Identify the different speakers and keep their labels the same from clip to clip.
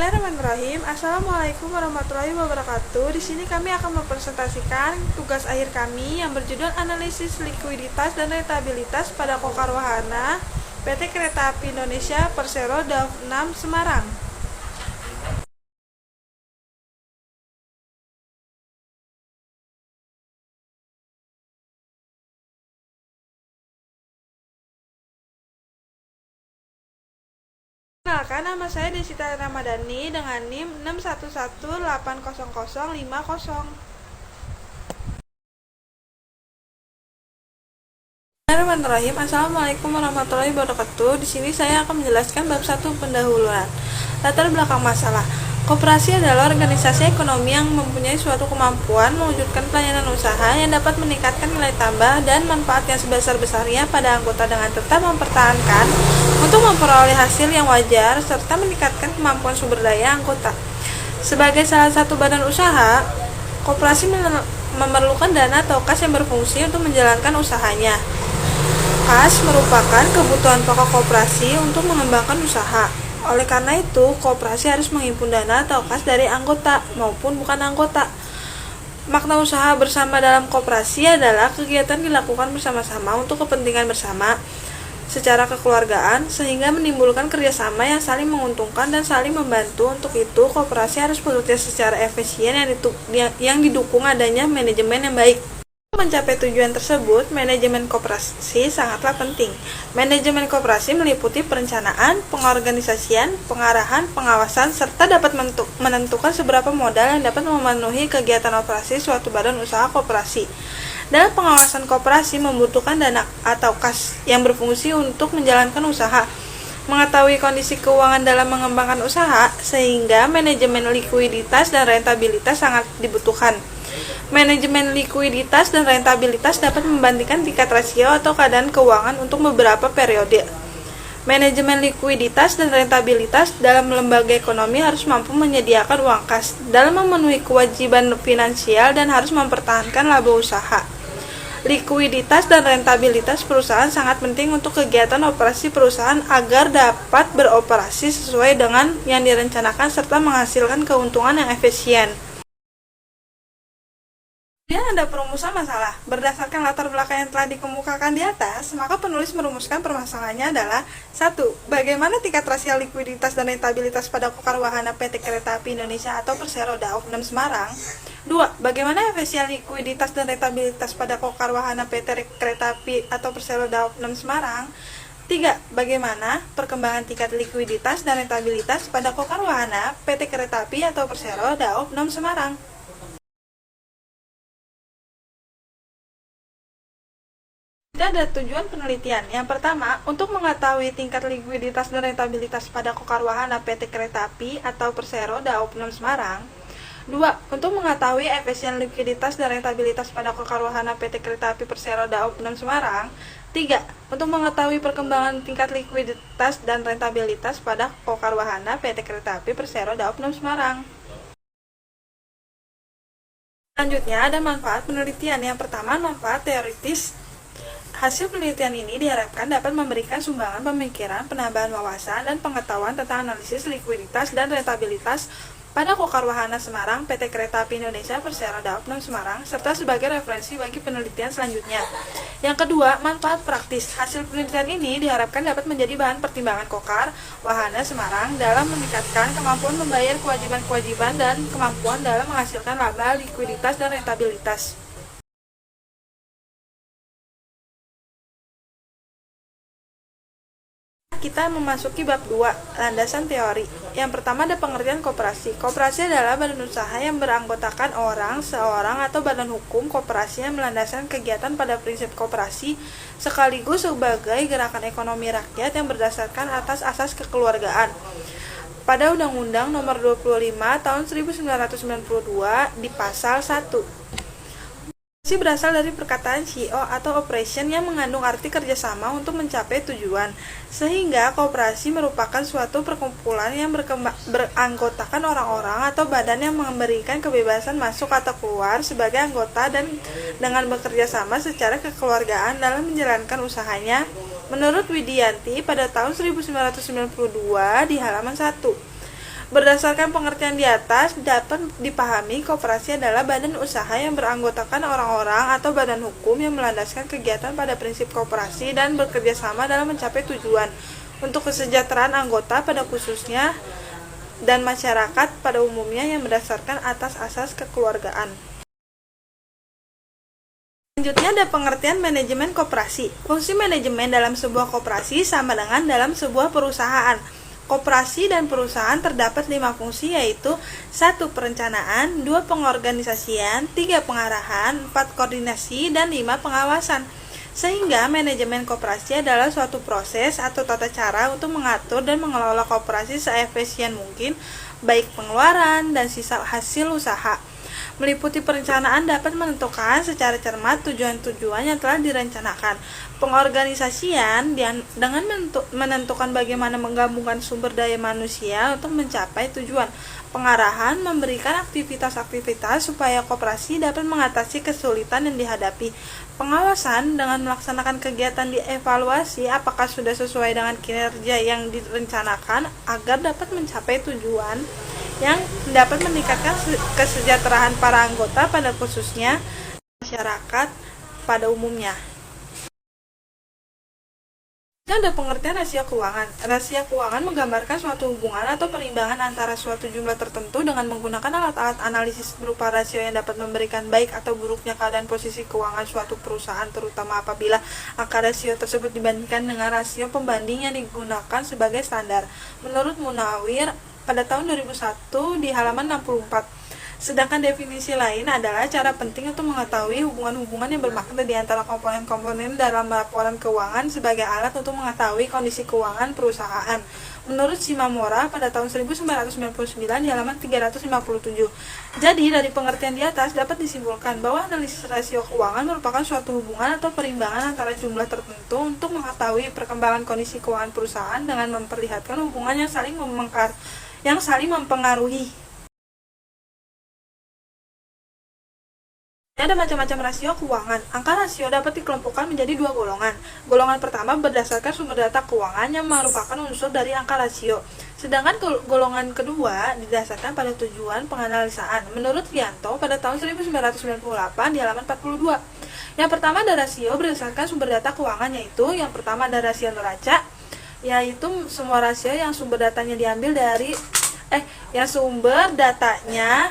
Speaker 1: Bismillahirrahmanirrahim. Assalamualaikum warahmatullahi wabarakatuh. Di sini kami akan mempresentasikan tugas akhir kami yang berjudul analisis likuiditas dan rentabilitas pada Kokar Wahana PT Kereta Api Indonesia Persero Daob 6 Semarang. Perkenalkan, nama saya Desita Ramadhani dengan NIM 611800050. Bismillahirrahmanirrahim. Assalamualaikum warahmatullahi wabarakatuh. Di sini saya akan menjelaskan bab 1 pendahuluan. Latar belakang masalah. Koperasi adalah organisasi ekonomi yang mempunyai suatu kemampuan mewujudkan pelayanan usaha yang dapat meningkatkan nilai tambah dan manfaat yang sebesar-besarnya pada anggota dengan tetap mempertahankan untuk memperoleh hasil yang wajar serta meningkatkan kemampuan sumber daya anggota. Sebagai salah satu badan usaha, koperasi memerlukan dana atau kas yang berfungsi untuk menjalankan usahanya. Kas merupakan kebutuhan pokok koperasi untuk mengembangkan usaha. Oleh karena itu, koperasi harus menghimpun dana atau kas dari anggota maupun bukan anggota. Makna usaha bersama dalam koperasi adalah kegiatan dilakukan bersama-sama untuk kepentingan bersama secara kekeluargaan sehingga menimbulkan kerjasama yang saling menguntungkan dan saling membantu. Untuk itu, koperasi harus bekerja secara efisien yang didukung adanya manajemen yang baik. Untuk mencapai tujuan tersebut, manajemen koperasi sangatlah penting. Manajemen koperasi meliputi perencanaan, pengorganisasian, pengarahan, pengawasan, serta dapat menentukan seberapa modal yang dapat memenuhi kegiatan operasi suatu badan usaha koperasi. Dalam pengawasan koperasi membutuhkan dana atau kas yang berfungsi untuk menjalankan usaha, mengetahui kondisi keuangan dalam mengembangkan usaha, sehingga manajemen likuiditas dan rentabilitas sangat dibutuhkan. Manajemen likuiditas dan rentabilitas dapat membandingkan tingkat rasio atau keadaan keuangan untuk beberapa periode. Manajemen likuiditas dan rentabilitas dalam lembaga ekonomi harus mampu menyediakan uang kas dalam memenuhi kewajiban finansial dan harus mempertahankan laba usaha. Likuiditas dan rentabilitas perusahaan sangat penting untuk kegiatan operasi perusahaan agar dapat beroperasi sesuai dengan yang direncanakan serta menghasilkan keuntungan yang efisien. Kemudian ada perumusan masalah. Berdasarkan latar belakang yang telah dikemukakan di atas, maka penulis merumuskan permasalahannya adalah 1. Bagaimana tingkat rasio likuiditas dan rentabilitas pada Kokar Wahana PT Kereta Api Indonesia atau Persero Daob 6 Semarang? 2. Bagaimana efisien likuiditas dan rentabilitas pada Kokar Wahana PT Kereta Api atau Persero Daob 6 Semarang? 3. Bagaimana perkembangan tingkat likuiditas dan rentabilitas pada Kokar Wahana PT Kereta Api atau Persero Daob 6 Semarang? Ada tujuan penelitian. Yang pertama, untuk mengetahui tingkat likuiditas dan rentabilitas pada Kokar Wahana PT Kereta Api atau Persero Daob 6 Semarang. 2. Untuk mengetahui efisien likuiditas dan rentabilitas pada Kokar Wahana PT Kereta Api Persero Daob 6 Semarang. 3. Untuk mengetahui perkembangan tingkat likuiditas dan rentabilitas pada Kokar Wahana PT Kereta Api Persero Daob 6 Semarang. Selanjutnya ada manfaat penelitian. Yang pertama, manfaat teoritis. Hasil penelitian ini diharapkan dapat memberikan sumbangan pemikiran, penambahan wawasan, dan pengetahuan tentang analisis likuiditas dan rentabilitas pada Kokar Wahana Semarang, PT Kereta Api Indonesia Persero Daob 6 Semarang, serta sebagai referensi bagi penelitian selanjutnya. Yang kedua, manfaat praktis. Hasil penelitian ini diharapkan dapat menjadi bahan pertimbangan Kokar Wahana Semarang dalam meningkatkan kemampuan membayar kewajiban-kewajiban dan kemampuan dalam menghasilkan laba, likuiditas, dan rentabilitas. Kita memasuki bab 2, landasan teori. Yang pertama ada pengertian koperasi. Koperasi adalah badan usaha yang beranggotakan orang, seorang, atau badan hukum. Koperasi yang melandaskan kegiatan pada prinsip koperasi sekaligus sebagai gerakan ekonomi rakyat yang berdasarkan atas asas kekeluargaan. Pada Undang-Undang Nomor 25 Tahun 1992 di Pasal 1. Koperasi berasal dari perkataan CO atau operation yang mengandung arti kerjasama untuk mencapai tujuan, sehingga koperasi merupakan suatu perkumpulan yang beranggotakan orang-orang atau badan yang memberikan kebebasan masuk atau keluar sebagai anggota dan dengan bekerja sama secara kekeluargaan dalam menjalankan usahanya. Menurut Widianti pada tahun 1992 di halaman 1. Berdasarkan pengertian di atas, dapat dipahami koperasi adalah badan usaha yang beranggotakan orang-orang atau badan hukum yang melandaskan kegiatan pada prinsip koperasi dan bekerja sama dalam mencapai tujuan untuk kesejahteraan anggota pada khususnya dan masyarakat pada umumnya yang berdasarkan atas asas kekeluargaan. Selanjutnya ada pengertian manajemen koperasi. Fungsi manajemen dalam sebuah koperasi sama dengan dalam sebuah perusahaan. Koperasi dan perusahaan terdapat 5 fungsi, yaitu 1. Perencanaan, 2. Pengorganisasian, 3. Pengarahan, 4. Koordinasi, dan 5. Pengawasan. Sehingga manajemen koperasi adalah suatu proses atau tata cara untuk mengatur dan mengelola koperasi seefisien mungkin, baik pengeluaran dan sisa hasil usaha. Meliputi perencanaan dapat menentukan secara cermat tujuan-tujuan yang telah direncanakan. Pengorganisasian dengan menentukan bagaimana menggabungkan sumber daya manusia untuk mencapai tujuan. Pengarahan memberikan aktivitas-aktivitas supaya koperasi dapat mengatasi kesulitan yang dihadapi. Pengawasan dengan melaksanakan kegiatan dievaluasi apakah sudah sesuai dengan kinerja yang direncanakan agar dapat mencapai tujuan yang dapat meningkatkan kesejahteraan para anggota pada khususnya masyarakat pada umumnya. Ada pengertian rasio keuangan. Rasio keuangan menggambarkan suatu hubungan atau perimbangan antara suatu jumlah tertentu dengan menggunakan alat-alat analisis berupa rasio yang dapat memberikan baik atau buruknya keadaan posisi keuangan suatu perusahaan, terutama apabila angka rasio tersebut dibandingkan dengan rasio pembanding yang digunakan sebagai standar. Menurut Munawir pada tahun 2001 di halaman 64. Sedangkan definisi lain adalah cara penting untuk mengetahui hubungan-hubungan yang bermakna di antara komponen-komponen dalam laporan keuangan sebagai alat untuk mengetahui kondisi keuangan perusahaan. Menurut Shimamura pada tahun 1999 di halaman 357. Jadi dari pengertian di atas dapat disimpulkan bahwa analisis rasio keuangan merupakan suatu hubungan atau perimbangan antara jumlah tertentu untuk mengetahui perkembangan kondisi keuangan perusahaan dengan memperlihatkan hubungan yang saling mempengaruhi. Ada macam-macam rasio keuangan. Angka rasio dapat dikelompokkan menjadi 2 golongan. Golongan pertama berdasarkan sumber data keuangan yang merupakan unsur dari angka rasio. Sedangkan golongan kedua didasarkan pada tujuan penganalisaan. Menurut Vianto pada tahun 1998 di halaman 42. Yang pertama ada rasio berdasarkan sumber data keuangan, yaitu yang pertama ada rasio neraca, yaitu semua rasio yang sumber datanya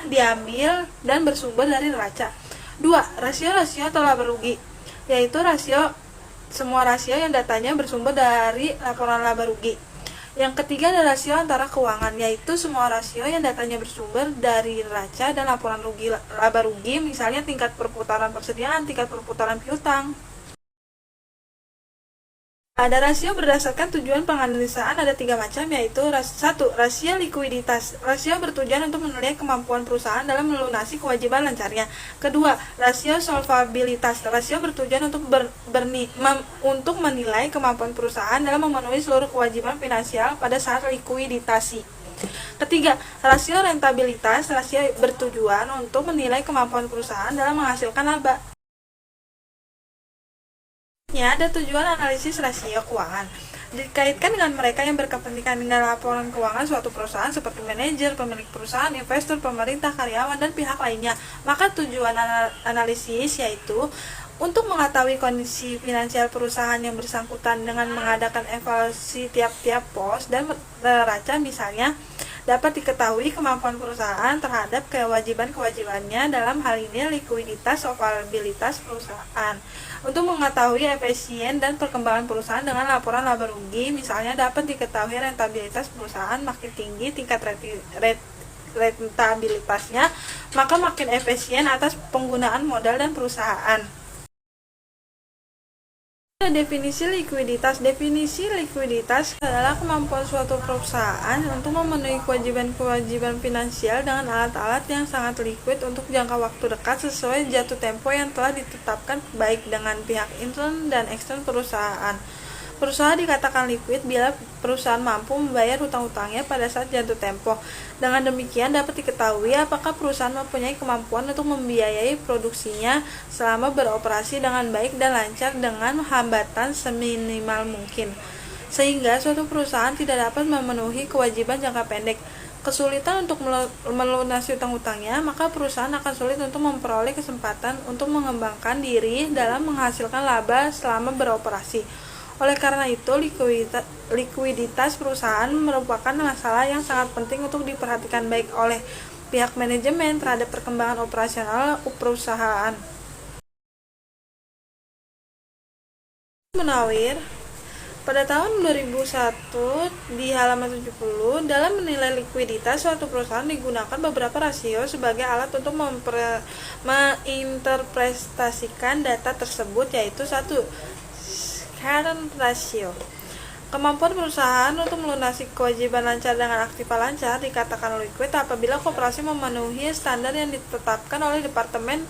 Speaker 1: diambil dan bersumber dari neraca. 2. Rasio-rasio atau laba rugi, yaitu semua rasio yang datanya bersumber dari laporan laba rugi. Yang ketiga ada rasio antara keuangan, yaitu semua rasio yang datanya bersumber dari neraca dan laporan laba rugi, misalnya tingkat perputaran persediaan, tingkat perputaran piutang. Ada rasio berdasarkan tujuan penganalisaan ada 3 macam, yaitu 1. Rasio likuiditas. Rasio bertujuan untuk menilai kemampuan perusahaan dalam melunasi kewajiban lancarnya. Kedua, rasio solvabilitas. Rasio bertujuan untuk menilai kemampuan perusahaan dalam memenuhi seluruh kewajiban finansial pada saat likuiditasi. Ketiga, rasio rentabilitas. Rasio bertujuan untuk menilai kemampuan perusahaan dalam menghasilkan laba. Ada tujuan analisis rasio keuangan dikaitkan dengan mereka yang berkepentingan dengan laporan keuangan suatu perusahaan seperti manajer, pemilik perusahaan, investor, pemerintah, karyawan, dan pihak lainnya. Maka tujuan analisis yaitu untuk mengetahui kondisi finansial perusahaan yang bersangkutan dengan mengadakan evaluasi tiap-tiap pos dan neraca, misalnya dapat diketahui kemampuan perusahaan terhadap kewajiban-kewajibannya, dalam hal ini likuiditas, solvabilitas perusahaan. Untuk mengetahui efisien dan perkembangan perusahaan dengan laporan laba rugi, misalnya dapat diketahui rentabilitas perusahaan makin tinggi tingkat rentabilitasnya, maka makin efisien atas penggunaan modal dan perusahaan. Definisi likuiditas. Definisi likuiditas adalah kemampuan suatu perusahaan untuk memenuhi kewajiban-kewajiban finansial dengan alat-alat yang sangat liquid untuk jangka waktu dekat sesuai jatuh tempo yang telah ditetapkan baik dengan pihak intern dan ekstern perusahaan. Perusahaan dikatakan liquid bila perusahaan mampu membayar hutang-hutangnya pada saat jatuh tempo. Dengan demikian dapat diketahui apakah perusahaan mempunyai kemampuan untuk membiayai produksinya selama beroperasi dengan baik dan lancar dengan hambatan seminimal mungkin, sehingga suatu perusahaan tidak dapat memenuhi kewajiban jangka pendek. kesulitan untuk melunasi utang-utangnya, maka perusahaan akan sulit untuk memperoleh kesempatan untuk mengembangkan diri dalam menghasilkan laba selama beroperasi. Oleh karena itu, likuiditas perusahaan merupakan masalah yang sangat penting untuk diperhatikan baik oleh pihak manajemen terhadap perkembangan operasional perusahaan. Munawir pada tahun 2001 di halaman 70, dalam menilai likuiditas suatu perusahaan digunakan beberapa rasio sebagai alat untuk menginterpretasikan data tersebut, yaitu 1. Current ratio. Kemampuan perusahaan untuk melunasi kewajiban lancar dengan aktiva lancar dikatakan liquid apabila koperasi memenuhi standar yang ditetapkan oleh Departemen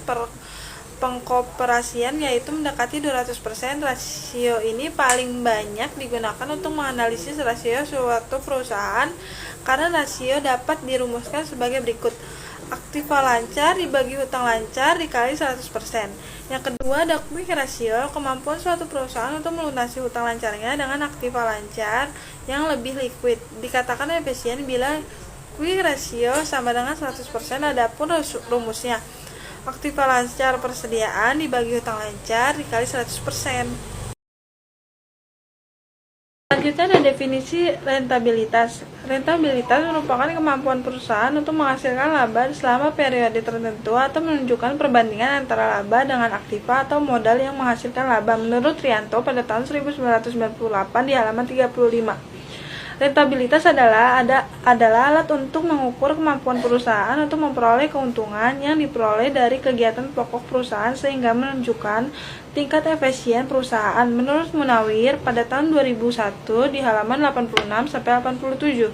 Speaker 1: Pengkoperasian, yaitu mendekati 200%. Rasio ini paling banyak digunakan untuk menganalisis rasio suatu perusahaan karena rasio dapat dirumuskan sebagai berikut: aktiva lancar dibagi hutang lancar dikali 100%. Yang kedua ada quick ratio, kemampuan suatu perusahaan untuk melunasi hutang lancarnya dengan aktiva lancar yang lebih liquid. Dikatakan efisien bila quick ratio sama dengan 100%. Adapun rumusnya, aktiva lancar persediaan dibagi hutang lancar dikali 100%. Selanjutnya ada definisi rentabilitas. Rentabilitas merupakan kemampuan perusahaan untuk menghasilkan laba selama periode tertentu atau menunjukkan perbandingan antara laba dengan aktiva atau modal yang menghasilkan laba. Menurut Rianto pada tahun 1998 di halaman 35. Rentabilitas adalah alat untuk mengukur kemampuan perusahaan untuk memperoleh keuntungan yang diperoleh dari kegiatan pokok perusahaan sehingga menunjukkan tingkat efisien perusahaan. Menurut Munawir pada tahun 2001 di halaman 86 sampai 87.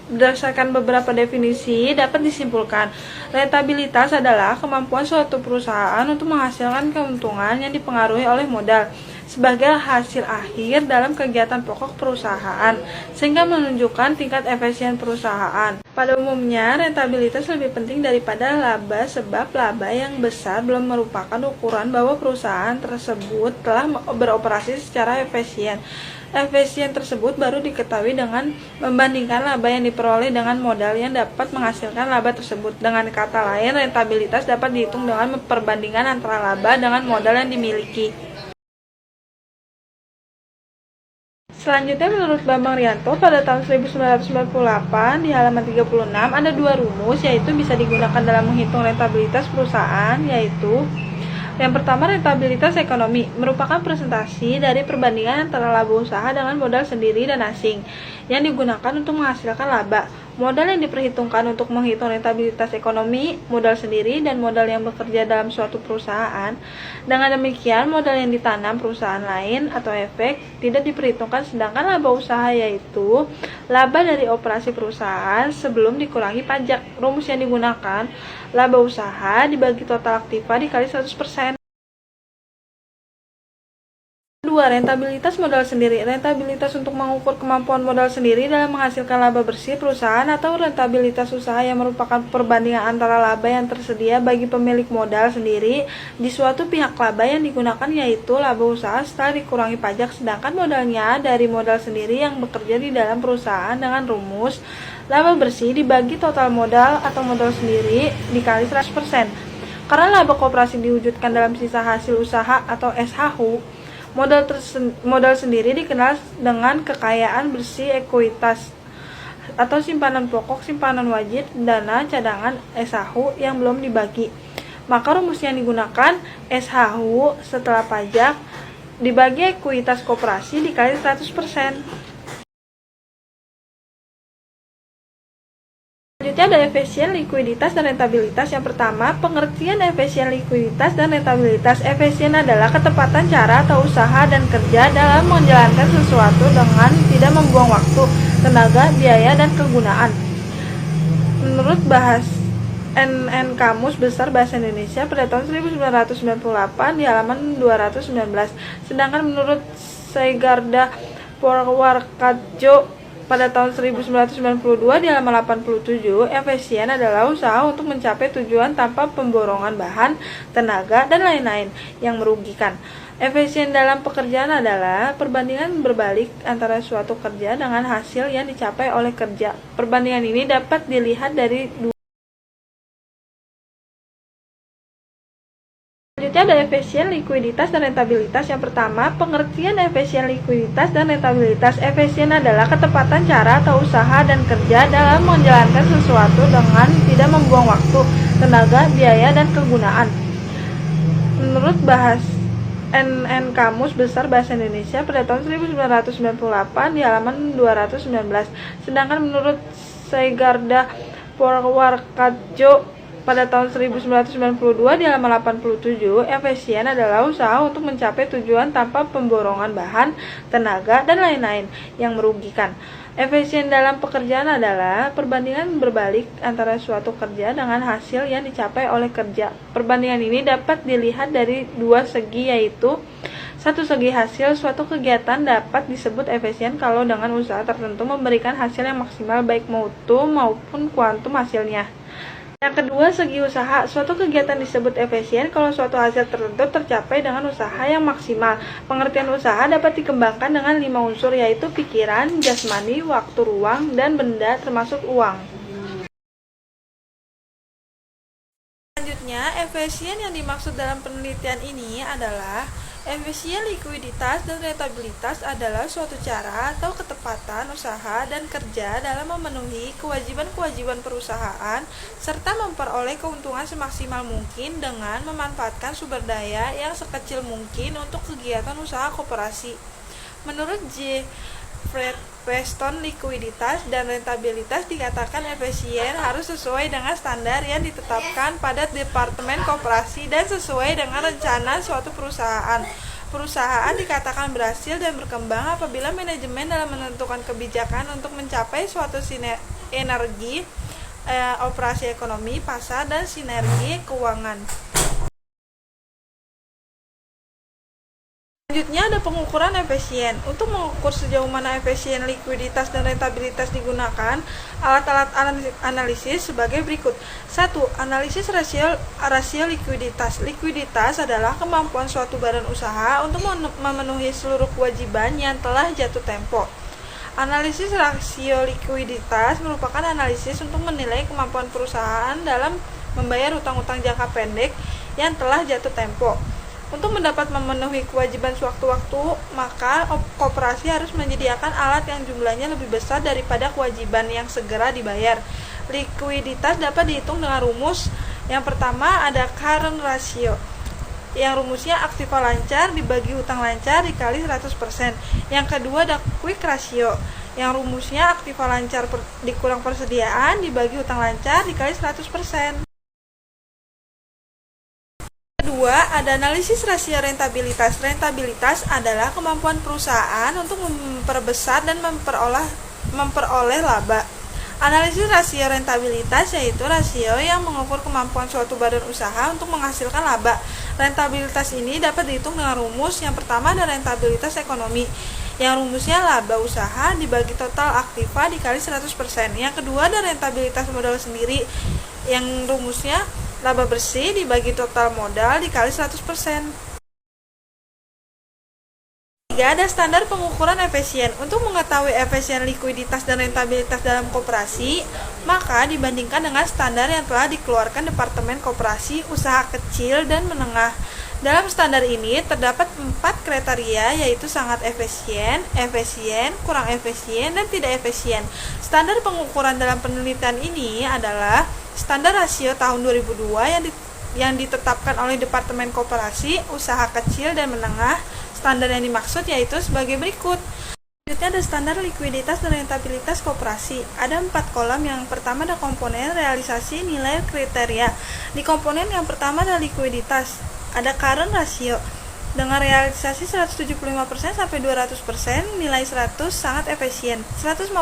Speaker 1: Berdasarkan beberapa definisi dapat disimpulkan, rentabilitas adalah kemampuan suatu perusahaan untuk menghasilkan keuntungan yang dipengaruhi oleh modal sebagai hasil akhir dalam kegiatan pokok perusahaan, sehingga menunjukkan tingkat efisien perusahaan. Pada umumnya, rentabilitas lebih penting daripada laba sebab laba yang besar belum merupakan ukuran bahwa perusahaan tersebut telah beroperasi secara efisien. Efisien tersebut baru diketahui dengan membandingkan laba yang diperoleh dengan modal yang dapat menghasilkan laba tersebut. Dengan kata lain, rentabilitas dapat dihitung dengan perbandingan antara laba dengan modal yang dimiliki. Selanjutnya, menurut Bambang Rianto pada tahun 1998 di halaman 36 ada dua rumus yaitu bisa digunakan dalam menghitung rentabilitas perusahaan, yaitu yang pertama, rentabilitas ekonomi merupakan presentasi dari perbandingan antara laba usaha dengan modal sendiri dan asing yang digunakan untuk menghasilkan laba. Modal yang diperhitungkan untuk menghitung rentabilitas ekonomi, modal sendiri, dan modal yang bekerja dalam suatu perusahaan. Dengan demikian, modal yang ditanam perusahaan lain atau efek tidak diperhitungkan, sedangkan laba usaha yaitu laba dari operasi perusahaan sebelum dikurangi pajak. Rumus yang digunakan, laba usaha dibagi total aktiva dikali 100%. 2. Rentabilitas modal sendiri. Rentabilitas untuk mengukur kemampuan modal sendiri dalam menghasilkan laba bersih perusahaan atau rentabilitas usaha yang merupakan perbandingan antara laba yang tersedia bagi pemilik modal sendiri di suatu pihak laba yang digunakan yaitu laba usaha setelah dikurangi pajak, sedangkan modalnya dari modal sendiri yang bekerja di dalam perusahaan dengan rumus laba bersih dibagi total modal atau modal sendiri dikali 100%. Karena laba koperasi diwujudkan dalam sisa hasil usaha atau SHU, modal sendiri dikenal dengan kekayaan bersih ekuitas atau simpanan pokok, simpanan wajib, dana cadangan SHU yang belum dibagi. Maka rumus yang digunakan SHU setelah pajak dibagi ekuitas koperasi dikali 100%. Selanjutnya ada efisien, likuiditas, dan rentabilitas. Yang pertama, pengertian efisien, likuiditas, dan rentabilitas. Efisien adalah ketepatan cara atau usaha dan kerja dalam menjalankan sesuatu dengan tidak membuang waktu, tenaga, biaya, dan kegunaan. Menurut bahas NN Kamus Besar Bahasa Indonesia pada tahun 1998 di halaman 219. Sedangkan menurut Saigarda Purwarkadjo pada tahun 1992 di halaman 87, efisien adalah usaha untuk mencapai tujuan tanpa pemborongan bahan, tenaga, dan lain-lain yang merugikan. Efisien dalam pekerjaan adalah perbandingan berbalik antara suatu kerja dengan hasil yang dicapai oleh kerja. Perbandingan ini dapat dilihat dari dua. Selanjutnya ada efisien, likuiditas, dan rentabilitas. Yang pertama, pengertian efisien, likuiditas, dan rentabilitas. Efisien adalah ketepatan cara atau usaha dan kerja dalam menjalankan sesuatu dengan tidak membuang waktu, tenaga, biaya, dan kegunaan. Menurut bahas NN Kamus Besar Bahasa Indonesia pada tahun 1998 di halaman 219. Sedangkan menurut Saigarda Purwarkadjo pada tahun 1992 di halaman 87, efisien adalah usaha untuk mencapai tujuan tanpa pemborongan bahan, tenaga, dan lain-lain yang merugikan. Efisien dalam pekerjaan adalah perbandingan berbalik antara suatu kerja dengan hasil yang dicapai oleh kerja. Perbandingan ini dapat dilihat dari dua segi, yaitu satu segi hasil. Suatu kegiatan dapat disebut efisien kalau dengan usaha tertentu memberikan hasil yang maksimal baik mutu maupun kuantum hasilnya. Yang kedua, segi usaha. Suatu kegiatan disebut efisien kalau suatu hasil tertentu tercapai dengan usaha yang maksimal. Pengertian usaha dapat dikembangkan dengan 5 unsur, yaitu pikiran, jasmani, waktu, ruang, dan benda termasuk uang. Selanjutnya, efisien yang dimaksud dalam penelitian ini adalah efisien, likuiditas, dan rentabilitas adalah suatu cara atau ketepatan usaha dan kerja dalam memenuhi kewajiban-kewajiban perusahaan serta memperoleh keuntungan semaksimal mungkin dengan memanfaatkan sumber daya yang sekecil mungkin untuk kegiatan usaha koperasi. Menurut J. Fred Weston, likuiditas dan rentabilitas dikatakan efisien harus sesuai dengan standar yang ditetapkan pada Departemen Koperasi dan sesuai dengan rencana suatu perusahaan. Perusahaan dikatakan berhasil dan berkembang apabila manajemen dalam menentukan kebijakan untuk mencapai suatu sinergi operasi ekonomi, pasar, dan sinergi keuangan. Selanjutnya ada pengukuran efisien. Untuk mengukur sejauh mana efisien, likuiditas, dan rentabilitas digunakan, alat-alat analisis sebagai berikut. 1. Analisis rasio likuiditas. Likuiditas adalah kemampuan suatu badan usaha untuk memenuhi seluruh kewajiban yang telah jatuh tempo. Analisis rasio likuiditas merupakan analisis untuk menilai kemampuan perusahaan dalam membayar hutang-hutang jangka pendek yang telah jatuh tempo. Untuk mendapat memenuhi kewajiban sewaktu-waktu, maka koperasi harus menyediakan alat yang jumlahnya lebih besar daripada kewajiban yang segera dibayar. Likuiditas dapat dihitung dengan rumus. Yang pertama ada current ratio, yang rumusnya aktiva lancar dibagi hutang lancar dikali 100%. Yang kedua ada quick ratio, yang rumusnya aktiva lancar dikurang persediaan dibagi hutang lancar dikali 100%. Kedua, ada analisis rasio rentabilitas. Rentabilitas adalah kemampuan perusahaan untuk memperbesar dan memperoleh laba. Analisis rasio rentabilitas yaitu rasio yang mengukur kemampuan suatu badan usaha untuk menghasilkan laba. Rentabilitas ini dapat dihitung dengan rumus. Yang pertama ada rentabilitas ekonomi, yang rumusnya laba usaha dibagi total aktiva dikali 100%. Yang kedua ada rentabilitas modal sendiri, yang rumusnya laba bersih dibagi total modal dikali 100%. Tiga, ada standar pengukuran efisien. Untuk mengetahui efisien, likuiditas, dan rentabilitas dalam koperasi, maka dibandingkan dengan standar yang telah dikeluarkan Departemen Koperasi Usaha Kecil dan Menengah. Dalam standar ini terdapat 4 kriteria, yaitu sangat efisien, efisien, kurang efisien, dan tidak efisien. Standar pengukuran dalam penelitian ini adalah standar rasio tahun 2002 yang ditetapkan oleh Departemen Koperasi Usaha Kecil dan Menengah. Standar yang dimaksud yaitu sebagai berikut. Selanjutnya ada standar likuiditas dan rentabilitas koperasi. Ada 4 kolom. Yang pertama ada komponen realisasi nilai kriteria. Di komponen yang pertama ada likuiditas. Ada current ratio. Dengan realisasi 175% sampai 200%, nilai 100 sangat efisien. 150%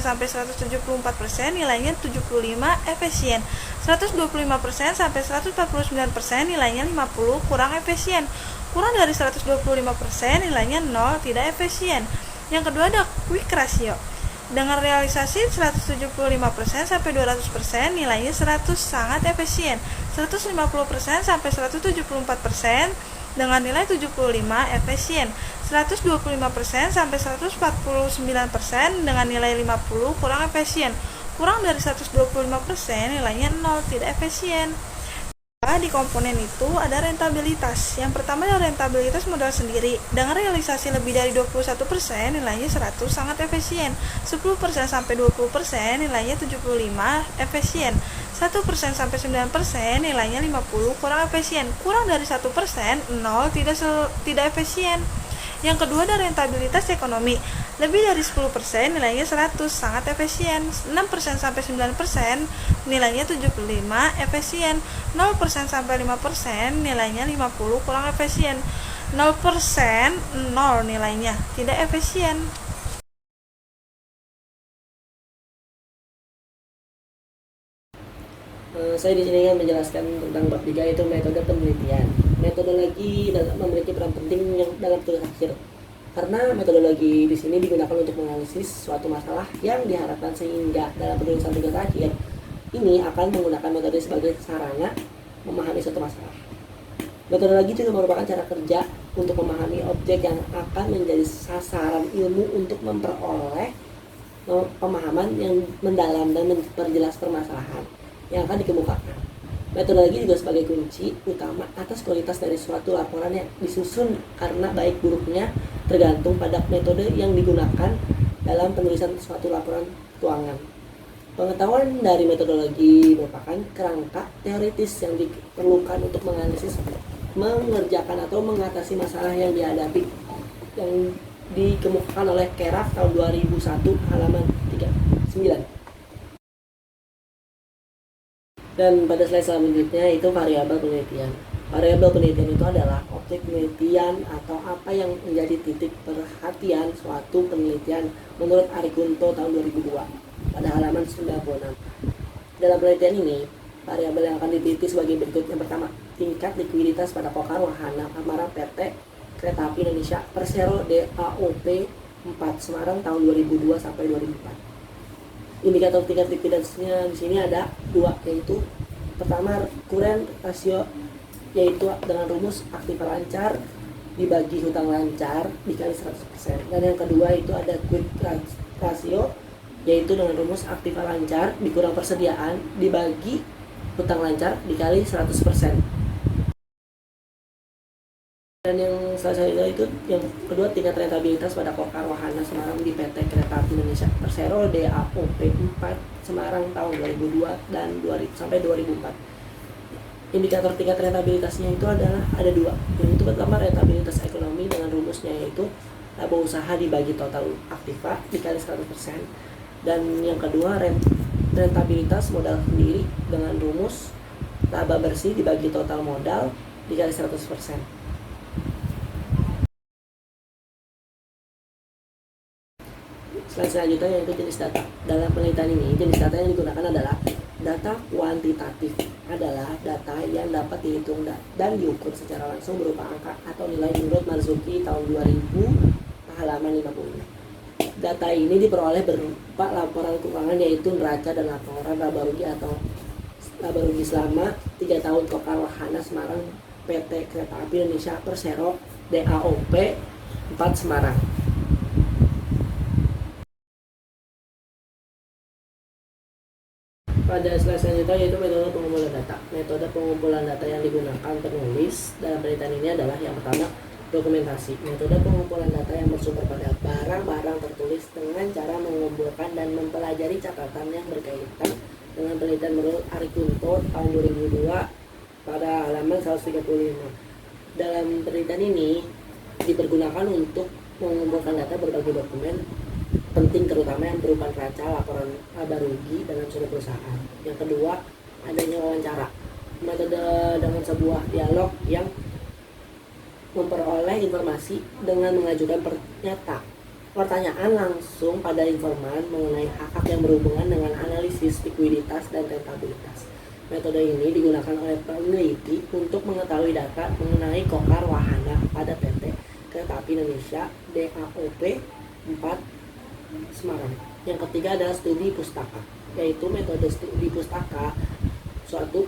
Speaker 1: sampai 174%, nilainya 75 efisien. 125% sampai 149%, nilainya 50 kurang efisien. Kurang dari 125%, nilainya 0 tidak efisien. Yang kedua ada quick ratio. Dengan realisasi 175% sampai 200%, nilainya 100 sangat efisien. 150% sampai 174%, dengan nilai 75 efisien, 125% sampai 149% dengan nilai 50 kurang efisien. Kurang dari 125% nilainya 0, tidak efisien. Di komponen itu ada rentabilitas. Yang pertama adalah rentabilitas modal sendiri. Dengan realisasi lebih dari 21%, nilainya 100 sangat efisien. 10% sampai 20% nilainya 75 efisien. 1% sampai 9% nilainya 50 kurang efisien. Kurang dari 1%, 0 tidak efisien. Yang kedua ada rentabilitas ekonomi. Lebih dari 10% nilainya 100 sangat efisien. 6% sampai 9% nilainya 75 efisien. 0% sampai 5% nilainya 50 kurang efisien. 0% 0 nilainya tidak efisien.
Speaker 2: Saya di sini akan menjelaskan tentang bab 3 yaitu metode penelitian. Metodologi memiliki peran penting yang dalam tugas akhir. Karena metodologi di sini digunakan untuk menganalisis suatu masalah yang diharapkan, sehingga dalam penulisan tugas akhir ini akan menggunakan metode sebagai sarana memahami suatu masalah. Metodologi juga merupakan cara kerja untuk memahami objek yang akan menjadi sasaran ilmu untuk memperoleh pemahaman yang mendalam dan memperjelas permasalahan yang akan dikemukakan. Metodologi juga sebagai kunci utama atas kualitas dari suatu laporan yang disusun, karena baik buruknya tergantung pada metode yang digunakan dalam penulisan suatu laporan keuangan. Pengetahuan dari metodologi merupakan kerangka teoritis yang diperlukan untuk menganalisis, mengerjakan atau mengatasi masalah yang dihadapi, yang dikemukakan oleh Keraf tahun 2001 halaman 39. Dan pada slide selanjutnya itu variabel penelitian. Variabel penelitian itu adalah objek penelitian atau apa yang menjadi titik perhatian suatu penelitian menurut Arikunto tahun 2002 pada halaman 96. Dalam penelitian ini, variabel yang akan diteliti sebagai berikut. Yang pertama, tingkat likuiditas pada Kokar Wahana Amara PT Kereta Api Indonesia Persero DAOP 4 Semarang tahun 2002 sampai 2004. Indikator tingkat likuiditasnya di sini ada dua, yaitu pertama current ratio, yaitu dengan rumus aktiva lancar dibagi hutang lancar dikali 100%. Dan yang kedua itu ada quick ratio, yaitu dengan rumus aktiva lancar dikurang persediaan dibagi hutang lancar dikali 100%. Dan yang selanjutnya itu yang kedua, tingkat rentabilitas pada Kokar Wahana Semarang di PT Kereta Api Indonesia Persero DAOP 4 Semarang tahun 2002 dan 2000 sampai 2004. Indikator tingkat rentabilitasnya itu adalah ada dua, yaitu pertama rentabilitas ekonomi dengan rumusnya yaitu laba usaha dibagi total aktiva dikali 100%. Dan yang kedua rentabilitas modal sendiri dengan rumus laba bersih dibagi total modal dikali 100%. Selanjutnya yaitu jenis data. Dalam penelitian ini, jenis data yang digunakan adalah data kuantitatif, adalah data yang dapat dihitung dan diukur secara langsung berupa angka atau nilai menurut Marzuki tahun 2000 halaman 50. Data ini diperoleh berupa laporan keuangan yaitu neraca dan laporan laba rugi atau laba rugi selama 3 tahun Kokar Wahana Semarang PT Kereta Api Indonesia Persero DAOP 4 Semarang. Pada slide selanjutnya yaitu metode pengumpulan data. Metode pengumpulan data yang digunakan penulis dalam penelitian ini adalah yang pertama, dokumentasi. Metode pengumpulan data yang bersumber pada barang-barang tertulis dengan cara mengumpulkan dan mempelajari catatan yang berkaitan dengan penelitian menurut Arikunto tahun 2002 pada halaman 135. Dalam penelitian ini dipergunakan untuk mengumpulkan data berbagai dokumen penting, terutama yang berupa neraca, laporan laba rugi dalam suatu perusahaan. Yang kedua, adanya wawancara. Metode dengan sebuah dialog yang memperoleh informasi dengan mengajukan pertanyaan langsung pada informan mengenai hak-hak yang berhubungan dengan analisis likuiditas dan rentabilitas. Metode ini digunakan oleh peneliti untuk mengetahui data mengenai Kokar Wahana pada PT Kereta Api Indonesia DAOP 4 Semarang. Yang ketiga adalah studi pustaka, yaitu metode studi pustaka suatu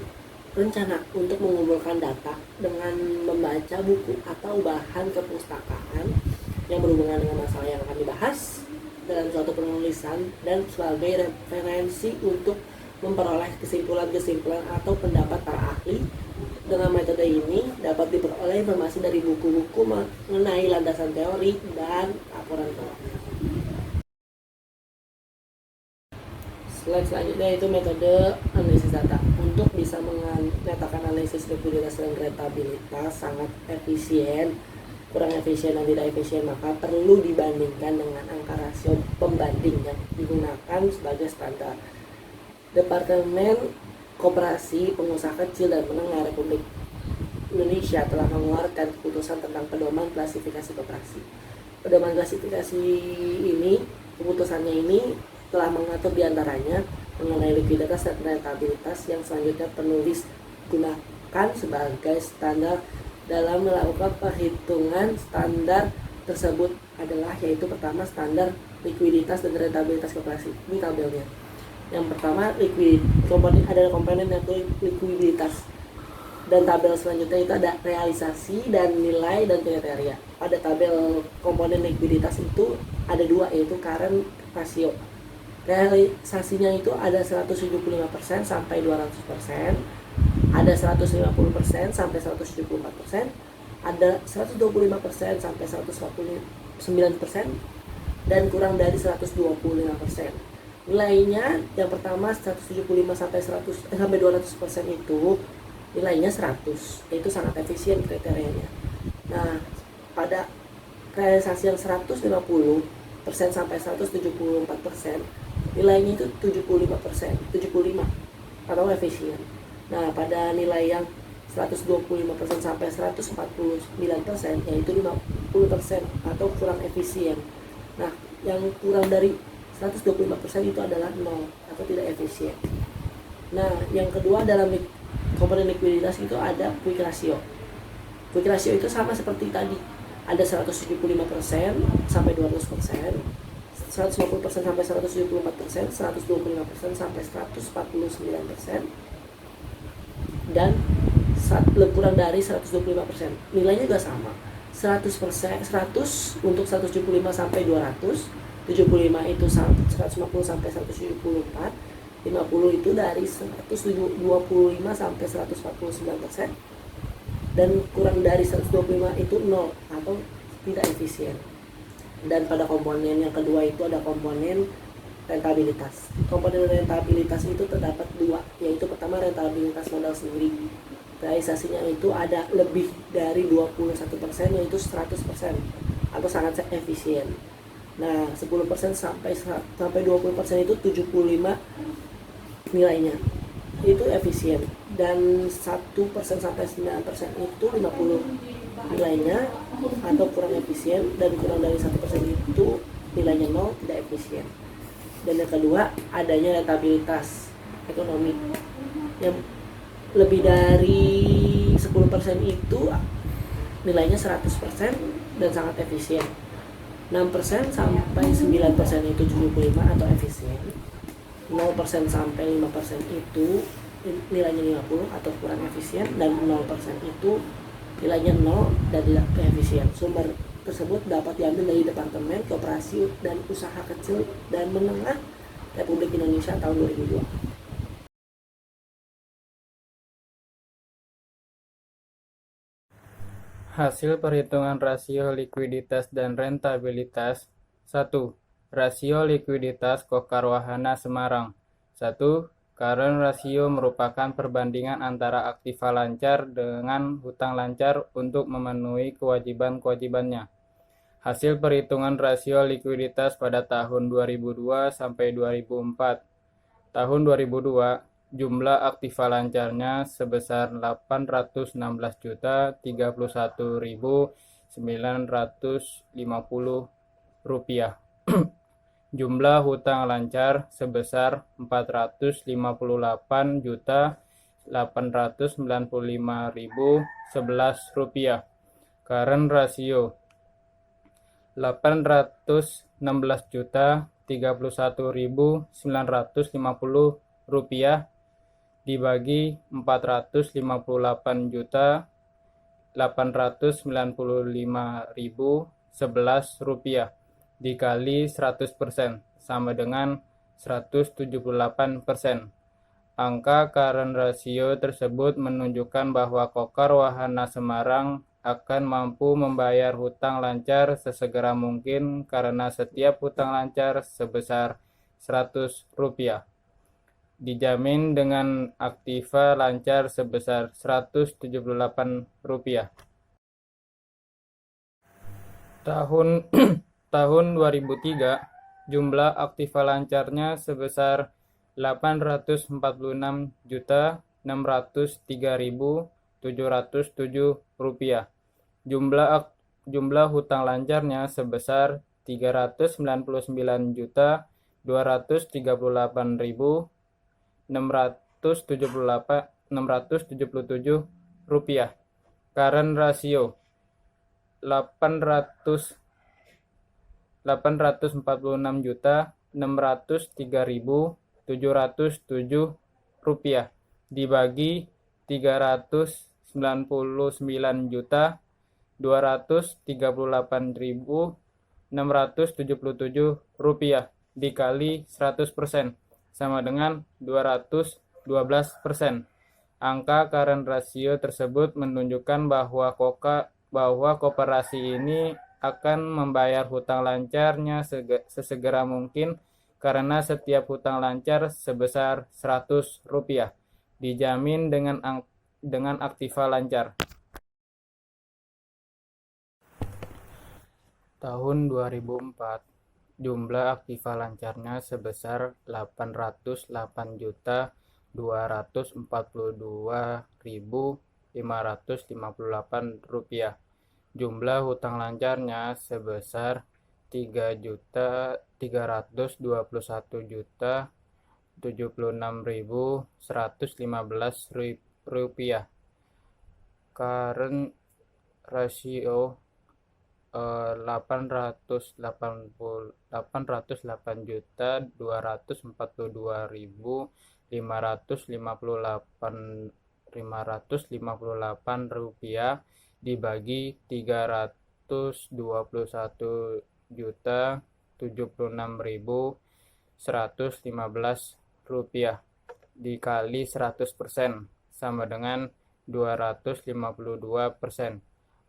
Speaker 2: rencana untuk mengumpulkan data dengan membaca buku atau bahan kepustakaan yang berhubungan dengan masalah yang akan dibahas dalam suatu penulisan dan sebagai referensi untuk memperoleh kesimpulan-kesimpulan atau pendapat para ahli. Dengan metode ini dapat diperoleh informasi dari buku-buku mengenai landasan teori dan laporan keuangan. Slide selanjutnya itu metode analisis data. Untuk bisa menyatakan analisis likuiditas dan rentabilitas sangat efisien, kurang efisien dan tidak efisien, maka perlu dibandingkan dengan angka rasio pembanding yang digunakan sebagai standar. Departemen Koperasi Pengusaha Kecil dan Menengah Republik Indonesia telah mengeluarkan keputusan tentang pedoman klasifikasi koperasi. Pedoman klasifikasi ini, keputusannya ini telah mengatur diantaranya mengenai likuiditas dan rentabilitas yang selanjutnya penulis gunakan sebagai standar dalam melakukan perhitungan. Standar tersebut adalah yaitu pertama standar likuiditas dan rentabilitas koperasi. Ini tabelnya. Yang pertama ada komponen yaitu likuiditas, dan tabel selanjutnya itu ada realisasi dan nilai dan kriteria. Pada tabel komponen likuiditas itu ada dua, yaitu current ratio. Realisasinya itu ada 175% sampai 200%, ada 150% sampai 174%, ada 125% sampai 149%, dan kurang dari 125%. Nilainya yang pertama 175 sampai 200% itu nilainya 100, yaitu sangat efisien kriterianya. Nah, pada realisasi yang 150% sampai 174%, nilainya itu 75% atau efisien. Nah, pada nilai yang 125% sampai 149%, yaitu 50% atau kurang efisien. Nah, yang kurang dari 125% itu adalah 0 atau tidak efisien. Nah, yang kedua dalam komponen likuiditas itu ada quick ratio. Quick ratio itu sama seperti tadi, ada 175% sampai 200%, 150% sampai 174%, 125% sampai 149%, dan kurang dari 125%. Nilainya juga sama, 100 untuk 175 sampai 200, 75 itu 150 sampai 174, 50 itu dari 125 sampai 149%, dan kurang dari 125 itu 0 atau tidak efisien. Dan pada komponen yang kedua itu ada komponen rentabilitas. Komponen rentabilitas itu terdapat dua, yaitu pertama rentabilitas modal sendiri. Realisasinya itu ada lebih dari 21%, yaitu 100% atau sangat efisien. Nah, 10% sampai 20% itu 75 nilainya, itu efisien. Dan 1% sampai 9% itu 50 nilainya atau kurang efisien, dan kurang dari 1% itu nilainya 0, tidak efisien. Dan yang kedua adanya rentabilitas ekonomi yang lebih dari 10% itu nilainya 100% dan sangat efisien. 6% sampai 9% itu 75 atau efisien. 0% sampai 5% itu nilainya 50 atau kurang efisien, dan 0% itu nilainya 0 dan tidak efisien. Sumber tersebut dapat diambil dari Departemen Koperasi dan Usaha Kecil dan Menengah Republik Indonesia tahun 2002.
Speaker 3: Hasil perhitungan rasio likuiditas dan rentabilitas. 1. Rasio likuiditas Kokar Wahana Semarang. 1. Current ratio merupakan perbandingan antara aktiva lancar dengan hutang lancar untuk memenuhi kewajiban-kewajibannya. Hasil perhitungan rasio likuiditas pada tahun 2002 sampai 2004. Tahun 2002, jumlah aktiva lancarnya sebesar 816.031.950 rupiah. Jumlah hutang lancar sebesar 458.895.011 rupiah. Current ratio 816.031.950 rupiah dibagi 454.895.011 rupiah dikali 100% sama dengan 178%. Angka current ratio tersebut menunjukkan bahwa Kokar Wahana Semarang akan mampu membayar hutang lancar sesegera mungkin karena setiap hutang lancar sebesar Rp100. Dijamin dengan aktiva lancar sebesar Rp178. Tahun 2003, jumlah aktiva lancarnya sebesar Rp846.603.707. Jumlah hutang lancarnya sebesar Rp399.238.677. Current ratio 846.603.707 dibagi 399.238.677 dikali 100% sama dengan 212%. Angka current ratio tersebut menunjukkan bahwa koperasi ini akan membayar hutang lancarnya sesegera mungkin karena setiap hutang lancar sebesar Rp100 dijamin dengan aktiva lancar. Tahun 2004, jumlah aktiva lancarnya sebesar Rp808.842.558. Jumlah hutang lancarnya sebesar Rp3.271.076.115. Current ratio 808.558 dibagi 321.076.115 dikali 100% sama dengan 252%.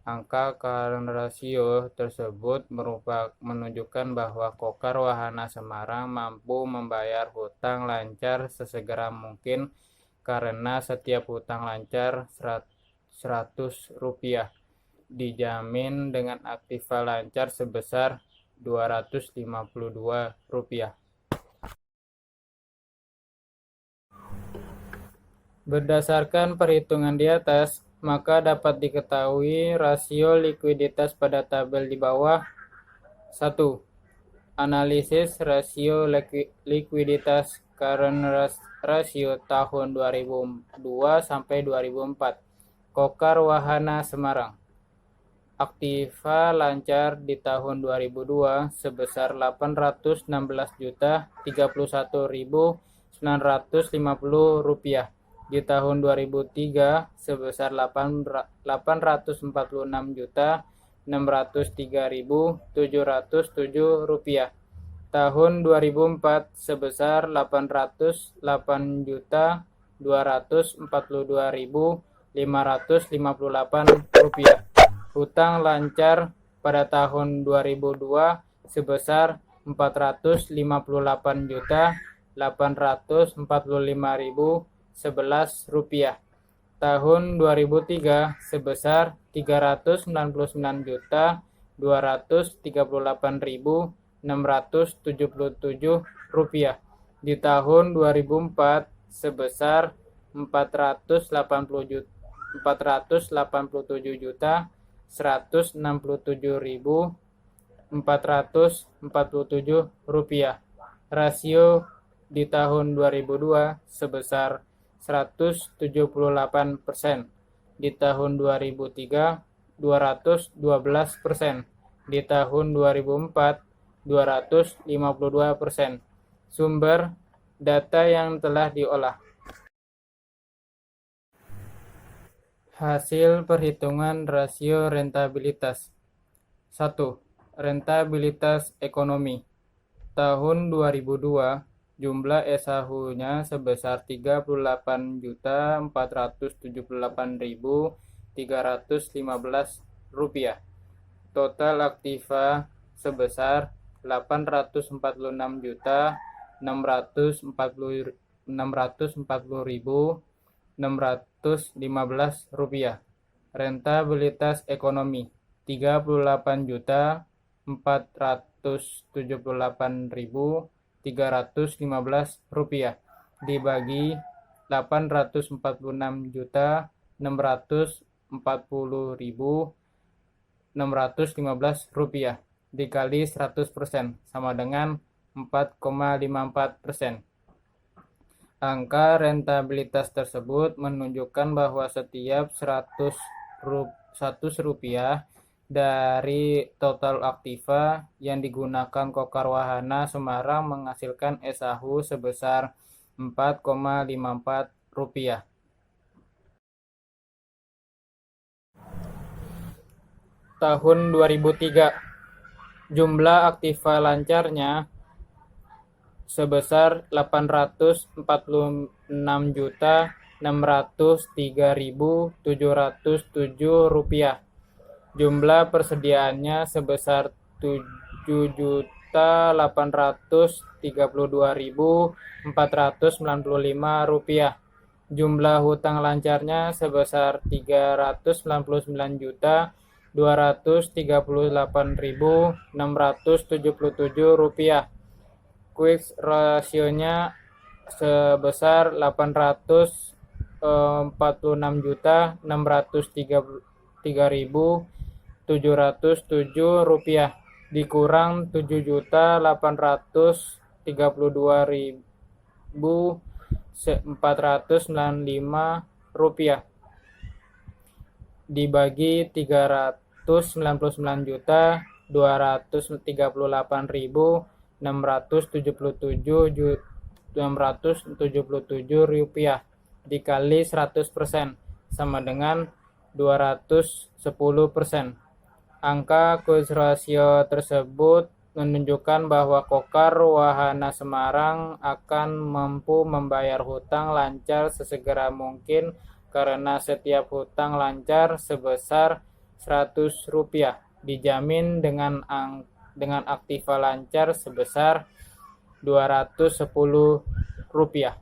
Speaker 3: Angka current ratio tersebut menunjukkan bahwa Kokar Wahana Semarang mampu membayar hutang lancar sesegera mungkin karena setiap hutang lancar Rp100 dijamin dengan aktiva lancar sebesar Rp252. Berdasarkan perhitungan di atas, maka dapat diketahui rasio likuiditas pada tabel di bawah. 1. Analisis rasio likuiditas current ratio tahun 2002 sampai 2004. Kokar Wahana Semarang. Aktiva lancar di tahun 2002 sebesar Rp816.031.950. Di tahun 2003 sebesar Rp886.603.707. Tahun 2004 sebesar Rp808.242.558. Hutang lancar pada tahun 2002 sebesar Rp458.845.011. Tahun 2003 sebesar Rp399.238.677. Di tahun 2004 sebesar Rp487.167.447. Rasio di tahun 2002 sebesar 178%. Di tahun 2003 212%. Di tahun 2004 252%. Sumber data yang telah diolah. Hasil perhitungan rasio rentabilitas. 1. Rentabilitas ekonomi. Tahun 2002, jumlah SHU-nya sebesar 38.478.315 rupiah. Total aktiva sebesar 846.640.615 rupiah. Rentabilitas ekonomi 38.478.315 rupiah dibagi 846.640.615 rupiah dikali 100% sama dengan 4,54%. Angka rentabilitas tersebut menunjukkan bahwa setiap 100 rupiah dari total aktiva yang digunakan Kokar Wahana Semarang menghasilkan SHU sebesar 4,54 rupiah. Tahun 2003, jumlah aktiva lancarnya sebesar 846.603.707 rupiah. Jumlah persediaannya sebesar 7.832.495 rupiah. Jumlah hutang lancarnya sebesar 399.238.677 rupiah. Quick rasionya sebesar 846.603.707 rupiah dikurang 7.832.495 rupiah dibagi 399.238.677 rupiah dikali 100% sama dengan 210%. Angka quick rasio tersebut menunjukkan bahwa Kokar Wahana Semarang akan mampu membayar hutang lancar sesegera mungkin karena setiap hutang lancar sebesar 100 rupiah dijamin dengan aktiva lancar sebesar 210 rupiah.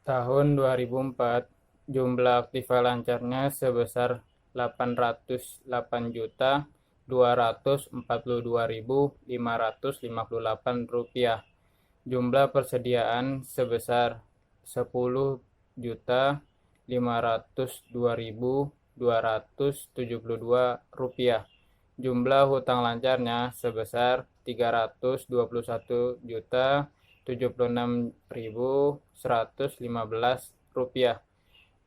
Speaker 3: Tahun 2004, jumlah aktiva lancarnya sebesar 808.242.558 rupiah. Jumlah persediaan sebesar 10.502.272 rupiah. Jumlah hutang lancarnya sebesar 321.076.115 rupiah.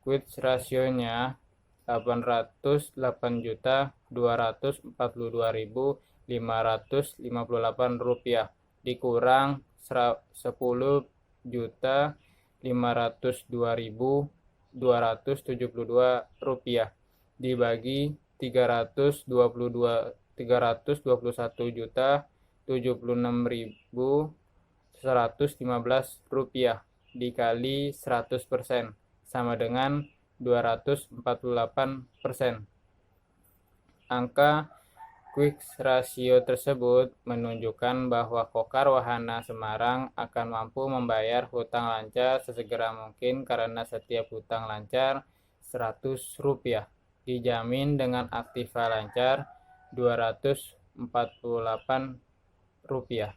Speaker 3: Quick rasionya 808.242.558 rupiah dikurang 10.502.272 rupiah dibagi 321.076.115 rupiah dikali 100% sama dengan 248%. Angka quick rasio tersebut menunjukkan bahwa Kokar Wahana Semarang akan mampu membayar hutang lancar sesegera mungkin karena setiap hutang lancar 100 rupiah dijamin dengan aktiva lancar 248 rupiah.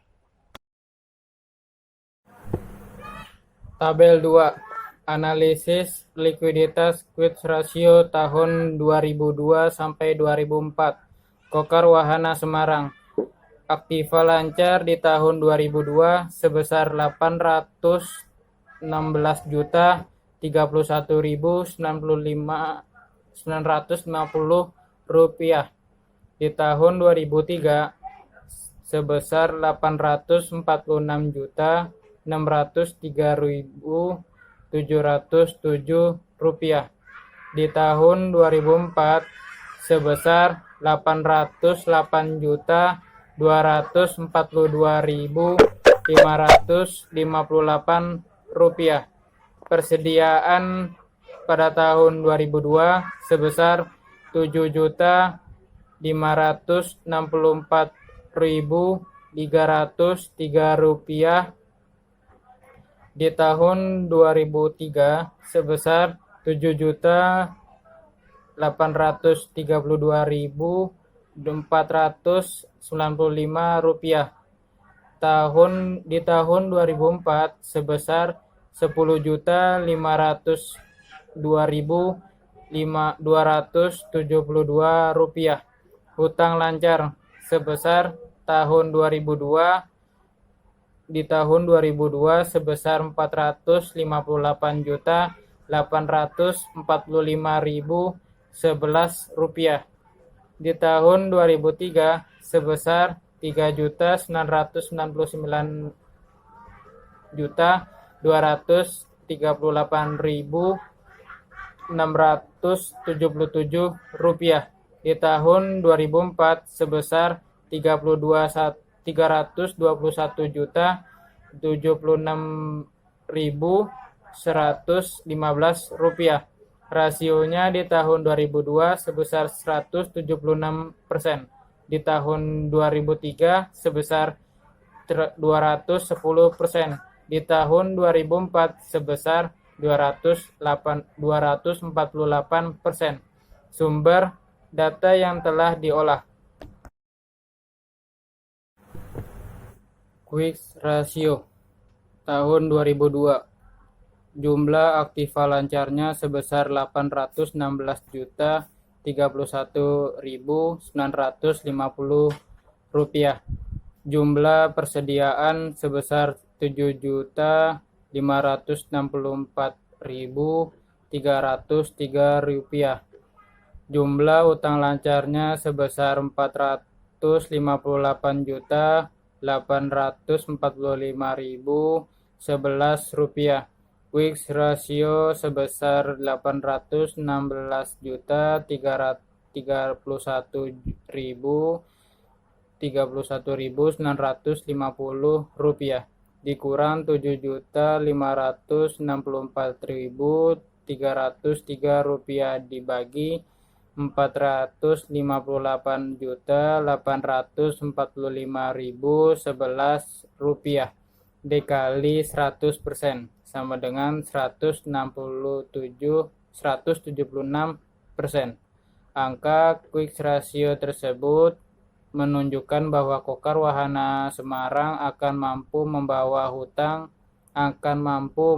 Speaker 3: Tabel 2. Analisis likuiditas quick rasio tahun 2002 sampai 2004. Kokar Wahana Semarang. Aktiva lancar di tahun 2002 sebesar 816.031.950 rupiah. Di tahun 2003 sebesar 846.603.707 Rp707. Di tahun 2004 sebesar Rp808.242.558. Persediaan pada tahun 2002 sebesar Rp7.564.303. Di tahun 2003 sebesar Rp7.832.495. Di tahun 2004 sebesar Rp10.502.272. Hutang lancar sebesar di tahun 2002 sebesar Rp458.845.011. Di tahun 2003 sebesar Rp3.999.238.677. Di tahun 2004 sebesar Rp321.326.115. Rasionya di tahun 2002 sebesar 176%. Di tahun 2003 sebesar 210%. Di tahun 2004 sebesar 248%. Sumber data yang telah diolah. Quick Ratio tahun 2002. Jumlah aktiva lancarnya sebesar 816.031.950 rupiah. Jumlah persediaan sebesar 7.564.303 rupiah. Jumlah utang lancarnya sebesar 450.845.011 rupiah. Quick Ratio sebesar 816.31.950 rupiah dikurang 7.564.303 rupiah dibagi 458.845.011 rupiah dikali 100% sama dengan 176%. Angka quick ratio tersebut menunjukkan bahwa Kokar Wahana Semarang akan mampu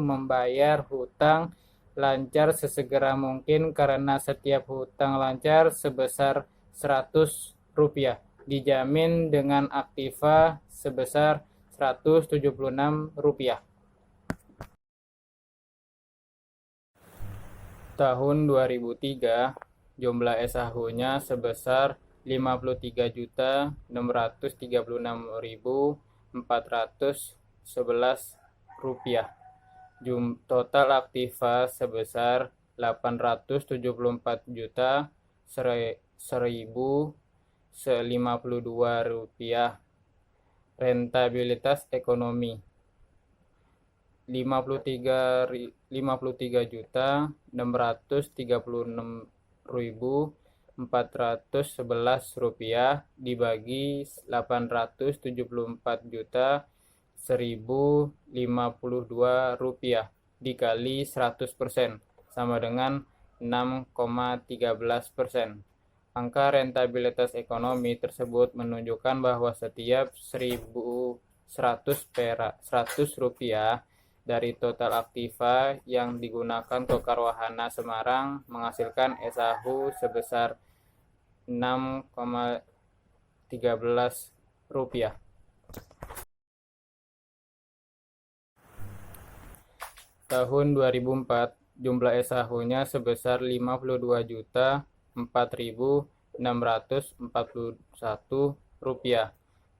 Speaker 3: membayar hutang lancar sesegera mungkin karena setiap hutang lancar sebesar Rp100 dijamin dengan aktiva sebesar Rp176. Tahun 2003 jumlah SAHU-nya sebesar Rp53.636.411. Total aktiva sebesar Rp874.1.052. Rentabilitas ekonomi Rp53.636.411 dibagi Rp874.1.052 dikali 100% sama dengan 6,13%. Angka rentabilitas ekonomi tersebut menunjukkan bahwa setiap Rp100 dari total aktiva yang digunakan Kokar Wahana Semarang menghasilkan SAHU sebesar Rp6,13. Tahun 2004 jumlah SAHU-nya sebesar Rp54.641.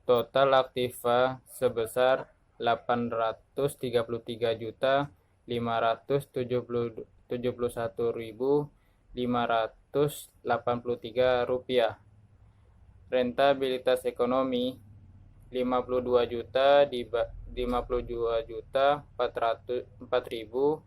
Speaker 3: Total aktiva sebesar Rp833.950.000 Rp571.583. Rentabilitas ekonomi 52 juta 52 juta 4.641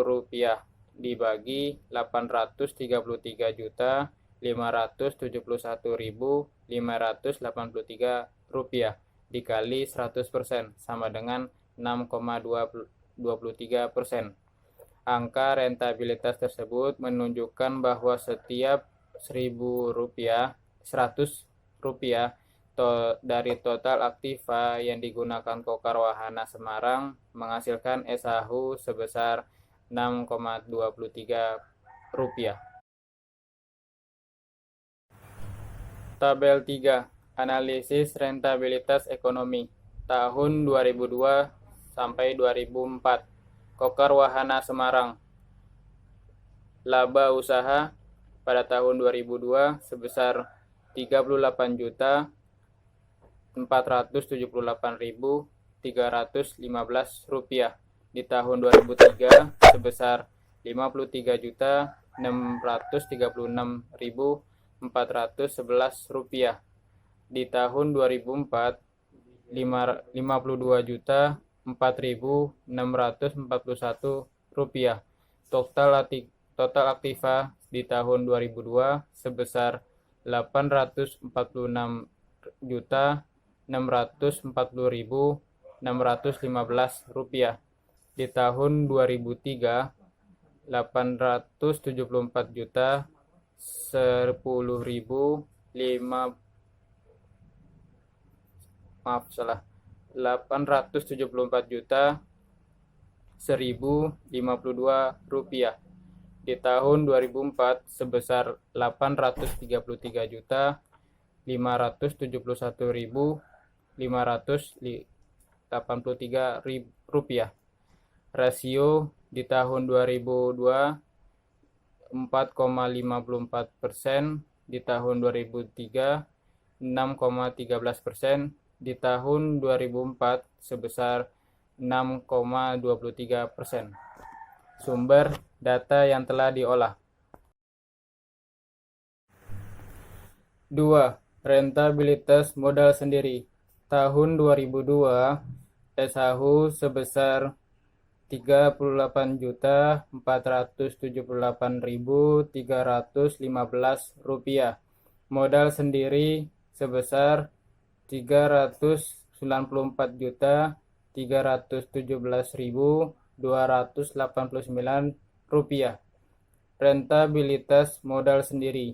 Speaker 3: rupiah dibagi 833 juta 571.583 rupiah dikali 100% sama dengan 6,23%. Angka rentabilitas tersebut menunjukkan bahwa setiap 100 rupiah dari total aktiva yang digunakan Kokar Wahana Semarang menghasilkan SAHU sebesar 6,23 rupiah. Tabel 3. Analisis rentabilitas ekonomi tahun 2002 sampai 2004. Kokar Wahana Semarang. Laba usaha pada tahun 2002 sebesar Rp33.478.315. Di tahun 2003 sebesar Rp53.636.411. Di tahun 2004 Rp52.004.641. Total aktiva di tahun 2002 sebesar Rp846.640.615. Di tahun 2003 874.152 rupiah. Di tahun 2004 sebesar Rp833.571.583 rupiah. Rasio di tahun 2002 4,54%, di tahun 2003 6,13%, di tahun 2004 sebesar 6,23%. Sumber data yang telah diolah. 2. Rentabilitas modal sendiri. Tahun 2002, SAHU sebesar Rp348.478.315. Modal sendiri sebesar Rp394.317.289. Rentabilitas modal sendiri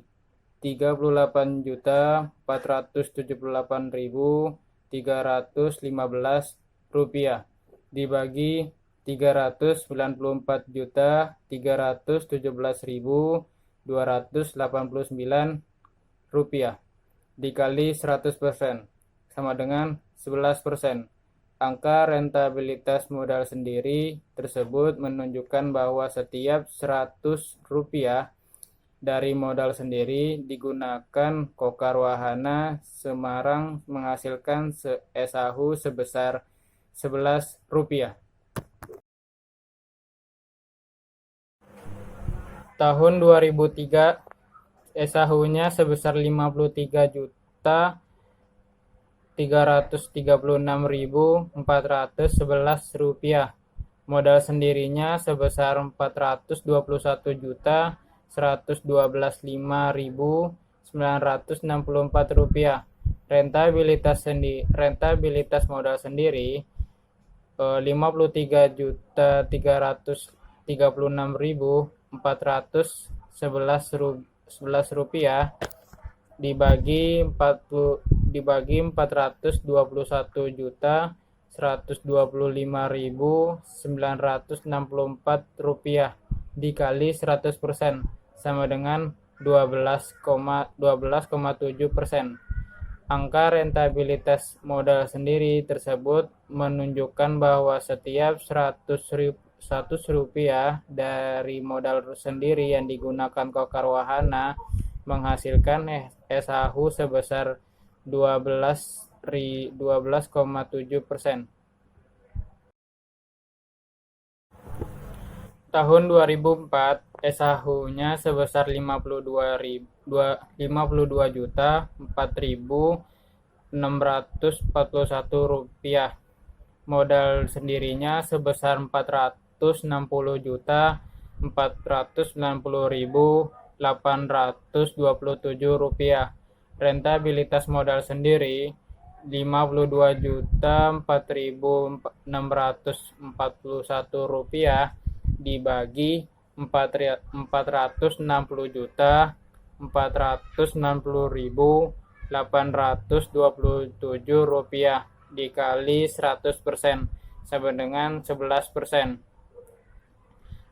Speaker 3: Rp384.478.315 dibagi Rp394.317.289 dikali 100% sama dengan 11%. Angka rentabilitas modal sendiri tersebut menunjukkan bahwa setiap Rp100 dari modal sendiri digunakan Kokar Wahana Semarang menghasilkan SAHU sebesar Rp11. Tahun 2003 SAHU-nya sebesar Rp53.336.411. Modal sendirinya sebesar Rp421.112.5.964. Rentabilitas modal sendiri Rp55.336.411 dibagi Rp421.125.964 dikali 100% sama dengan 12,7%. Angka rentabilitas modal sendiri tersebut menunjukkan bahwa setiap Rp100 dari modal sendiri yang digunakan Kokar Wahana menghasilkan SAHU sebesar 12,7%. tahun 2004 SHU-nya sebesar 52.4.641 rupiah. Modal sendirinya sebesar 460.490.827 rupiah. Rentabilitas modal sendiri 52.4.641 rupiah dibagi 460.490.827 rupiah dikali 100% sama dengan 11%.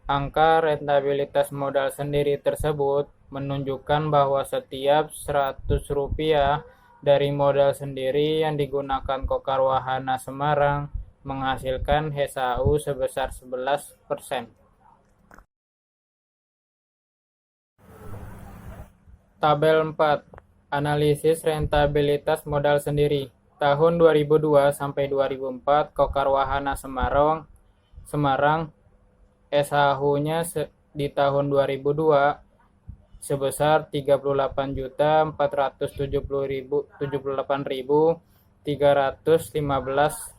Speaker 3: Angka rentabilitas modal sendiri tersebut menunjukkan bahwa setiap 100 rupiah dari modal sendiri yang digunakan Kokar Wahana Semarang menghasilkan SHU sebesar 11%. Tabel 4. Analisis rentabilitas modal sendiri. Tahun 2002 sampai 2004 Kokar Wahana Semarang SHU-nya di tahun 2002 sebesar 38.315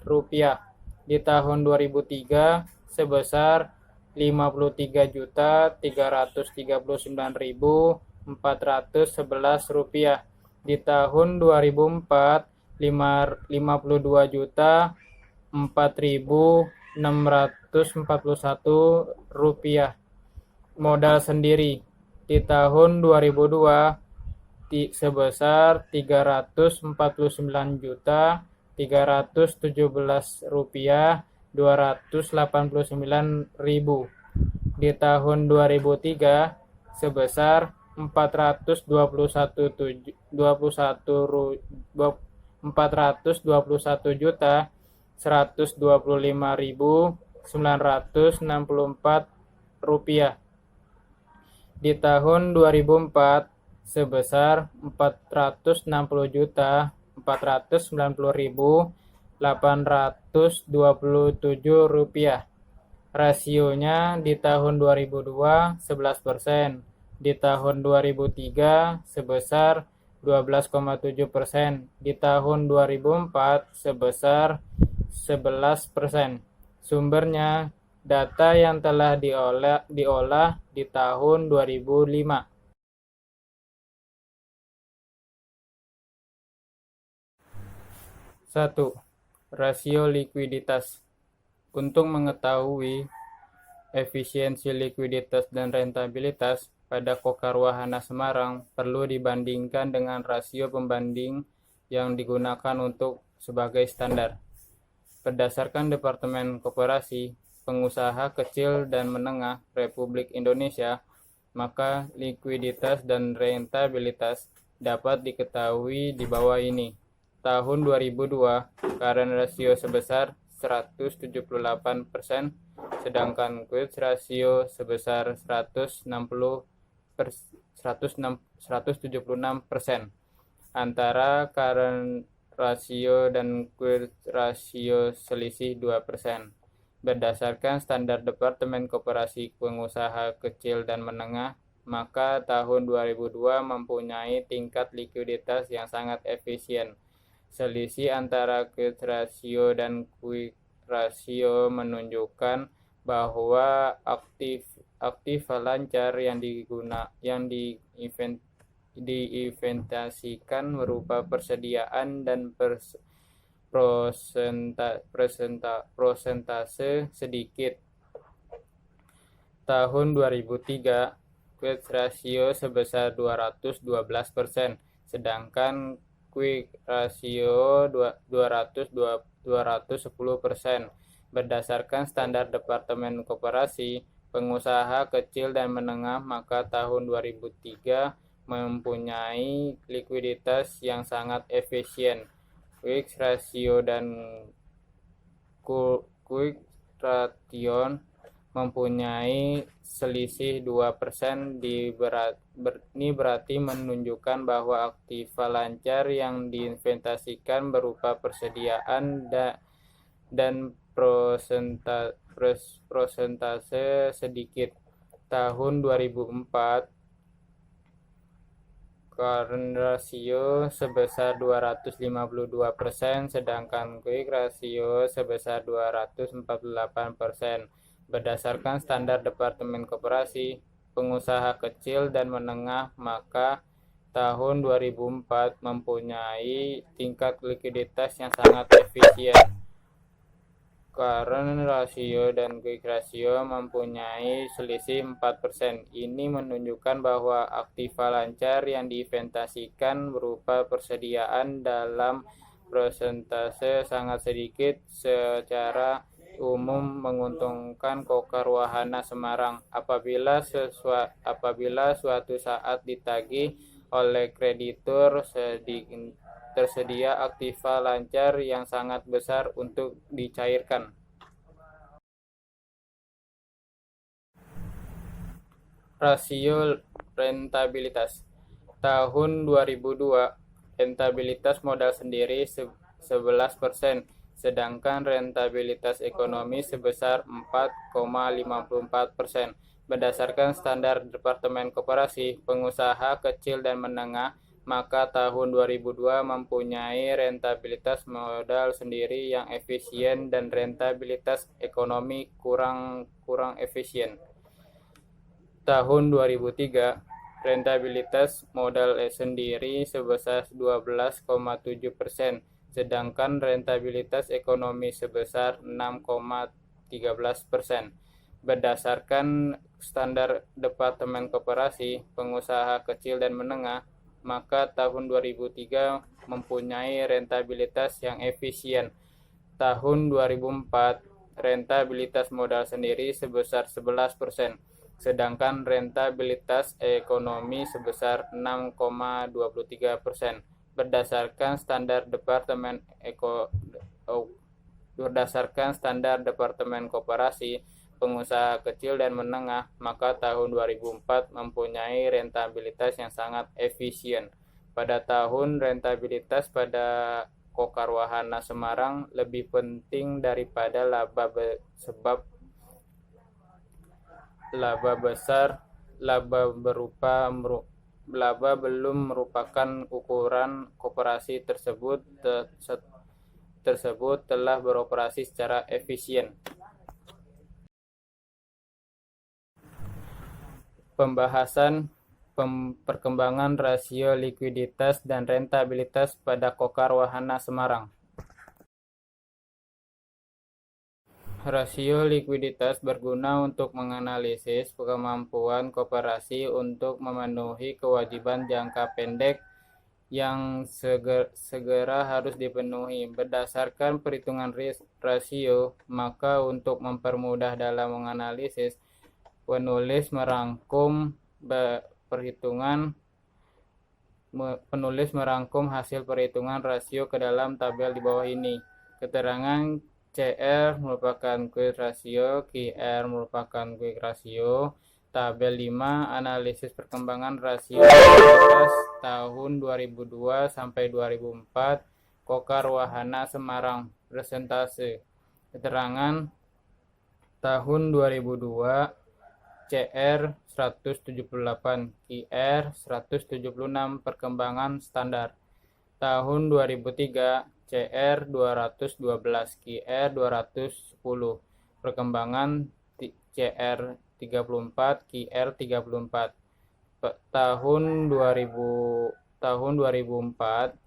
Speaker 3: rupiah. Di tahun 2003 sebesar 53.339.411 rupiah. Di tahun 2004 52.4.641 rupiah. Modal sendiri di tahun 2002 sebesar 349.317 rupiah 289.000. Di tahun 2003 sebesar 421.125.964 rupiah. Di tahun 2004 sebesar 460.490.827 rupiah. Rasionya di tahun 2002 11%, di tahun 2003 sebesar 12,7%, di tahun 2004 sebesar 11%. Sumbernya data yang telah diolah di tahun 2005. Satu, rasio likuiditas. Untuk mengetahui efisiensi likuiditas dan rentabilitas pada Kokar Wahana Semarang perlu dibandingkan dengan rasio pembanding yang digunakan untuk sebagai standar. Berdasarkan Departemen Koperasi Pengusaha Kecil dan Menengah Republik Indonesia, maka likuiditas dan rentabilitas dapat diketahui di bawah ini. Tahun 2002, current ratio sebesar 178%, sedangkan quick ratio sebesar 176%. Antara current ratio dan quick ratio selisih 2%. Berdasarkan standar Departemen Koperasi Pengusaha Kecil dan Menengah, maka tahun 2002 mempunyai tingkat likuiditas yang sangat efisien. Selisih antara quick ratio dan quick ratio menunjukkan bahwa aktiva lancar yang diinvestasikan berupa persediaan dan prosentase sedikit. Tahun 2003 quick ratio sebesar 212%, sedangkan quick ratio 210%. Berdasarkan standar Departemen Koperasi Pengusaha Kecil dan Menengah, maka tahun 2003 mempunyai likuiditas yang sangat efisien. Quick ratio dan quick ration mempunyai selisih 2%. Ini berarti menunjukkan bahwa aktiva lancar yang diinvestasikan berupa persediaan dan persentase sedikit. Tahun 2004 current ratio sebesar 252%, sedangkan quick ratio sebesar 248%. Berdasarkan standar Departemen Koperasi Pengusaha Kecil dan Menengah, maka tahun 2004 mempunyai tingkat likuiditas yang sangat efisien. Current ratio dan quick ratio mempunyai selisih 4%. Ini menunjukkan bahwa aktiva lancar yang diinvestasikan berupa persediaan dalam persentase sangat sedikit secara umum menguntungkan Kokar Wahana Semarang apabila suatu saat ditagih oleh kreditur tersedia aktiva lancar yang sangat besar untuk dicairkan. Rasio rentabilitas tahun 2002, rentabilitas modal sendiri 11%, sedangkan rentabilitas ekonomi sebesar 4,54%. Berdasarkan standar Departemen Koperasi Pengusaha Kecil dan Menengah, maka tahun 2002 mempunyai rentabilitas modal sendiri yang efisien dan rentabilitas ekonomi kurang efisien. Tahun 2003, rentabilitas modal sendiri sebesar 12,7%, sedangkan rentabilitas ekonomi sebesar 6,13%. Berdasarkan standar Departemen Koperasi Pengusaha Kecil dan Menengah, maka tahun 2003 mempunyai rentabilitas yang efisien. Tahun 2004, rentabilitas modal sendiri sebesar 11%, sedangkan rentabilitas ekonomi sebesar 6,23%. Berdasarkan standar Departemen Koperasi Pengusaha Kecil dan Menengah, maka tahun 2004 mempunyai rentabilitas yang sangat efisien. Pada tahun rentabilitas pada Kokar Wahana Semarang lebih penting daripada laba sebab laba belum merupakan ukuran koperasi tersebut telah beroperasi secara efisien. Pembahasan perkembangan rasio likuiditas dan rentabilitas pada Kokar Wahana Semarang. Rasio likuiditas berguna untuk menganalisis kemampuan koperasi untuk memenuhi kewajiban jangka pendek yang segera harus dipenuhi. Berdasarkan perhitungan rasio, maka untuk mempermudah dalam menganalisis, penulis merangkum hasil perhitungan rasio ke dalam tabel di bawah ini. Keterangan CR merupakan quick ratio, QR merupakan quick ratio. Tabel 5, analisis perkembangan rasio likuiditas tahun 2002 sampai 2004 Kokar Wahana Semarang. Persentase. Keterangan tahun 2002 CR 178, QR 176 perkembangan standar. Tahun 2003 CR 212, QR 210 perkembangan CR 34, QR 34. Tahun 2004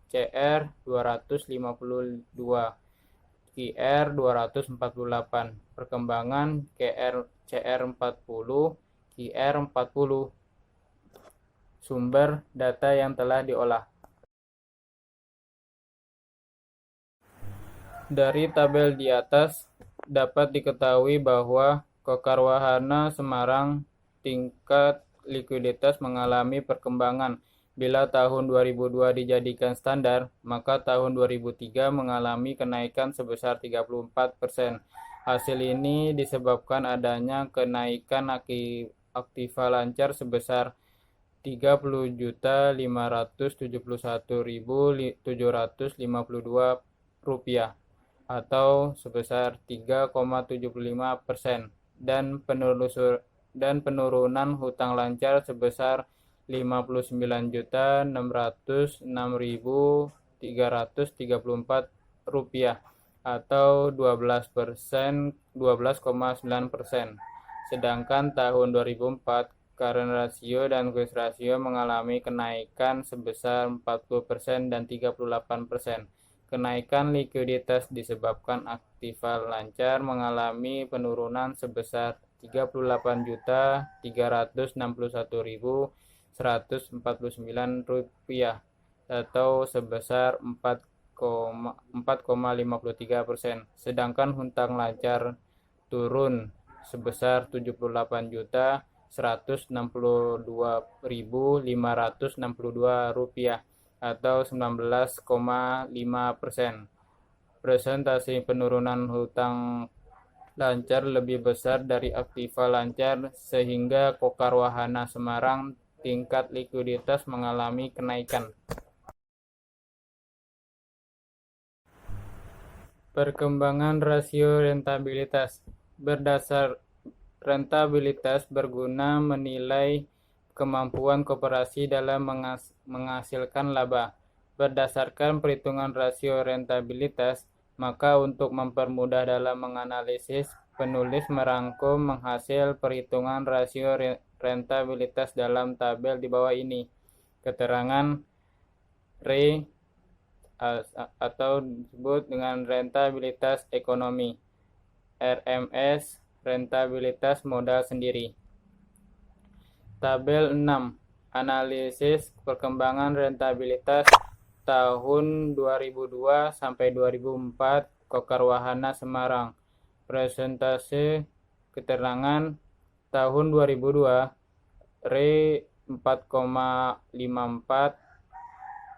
Speaker 3: CR 252, QR 248 perkembangan CR 40, QR 40. Sumber data yang telah diolah. Dari tabel di atas dapat diketahui bahwa Kokar Wahana Semarang tingkat likuiditas mengalami perkembangan. Bila tahun 2002 dijadikan standar, maka tahun 2003 mengalami kenaikan sebesar 34%. Hasil ini disebabkan adanya kenaikan aktiva lancar sebesar Rp30.571.752. atau sebesar 3,75% dan penurunan hutang lancar sebesar Rp56.906.334 atau 12,9%. Sedangkan tahun 2004 current ratio dan quick ratio mengalami kenaikan sebesar 40% dan 38%. Kenaikan likuiditas disebabkan aktiva lancar mengalami penurunan sebesar Rp381.149 atau sebesar 4,53%. Sedangkan hutang lancar turun sebesar Rp781.162.562 atau 19,5%. Presentasi penurunan hutang lancar lebih besar dari aktiva lancar sehingga Kokar Wahana Semarang tingkat likuiditas mengalami kenaikan. Perkembangan rasio rentabilitas. Berdasar rentabilitas berguna menilai kemampuan koperasi dalam menghasilkan laba. Berdasarkan perhitungan rasio rentabilitas, maka untuk mempermudah dalam menganalisis, penulis merangkum menghasil perhitungan rasio rentabilitas dalam tabel di bawah ini. Keterangan RE atau disebut dengan rentabilitas ekonomi, RMS, rentabilitas modal sendiri. Tabel 6. Analisis perkembangan rentabilitas tahun 2002 sampai 2004 Kokar Wahana Semarang. Presentase keterangan tahun 2002 RE 4,54,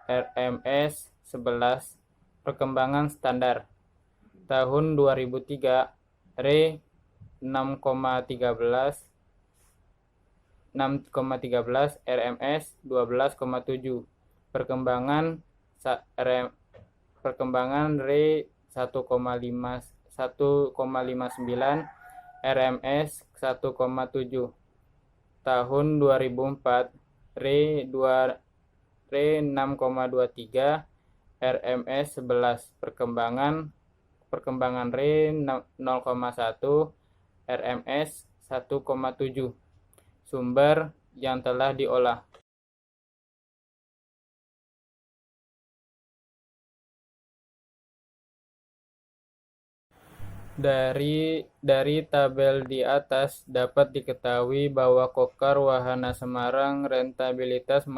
Speaker 3: RMS 11, perkembangan standar. Tahun 2003 RE 6,13, RMS 12,7. Perkembangan RE 1,59, RMS 1,7. Tahun 2004 RE 6,23, RMS 11. Perkembangan RE 0,1, RMS 1,7. Sumber yang telah diolah. Dari tabel di atas dapat diketahui bahwa Kokar Wahana Semarang rentabilitas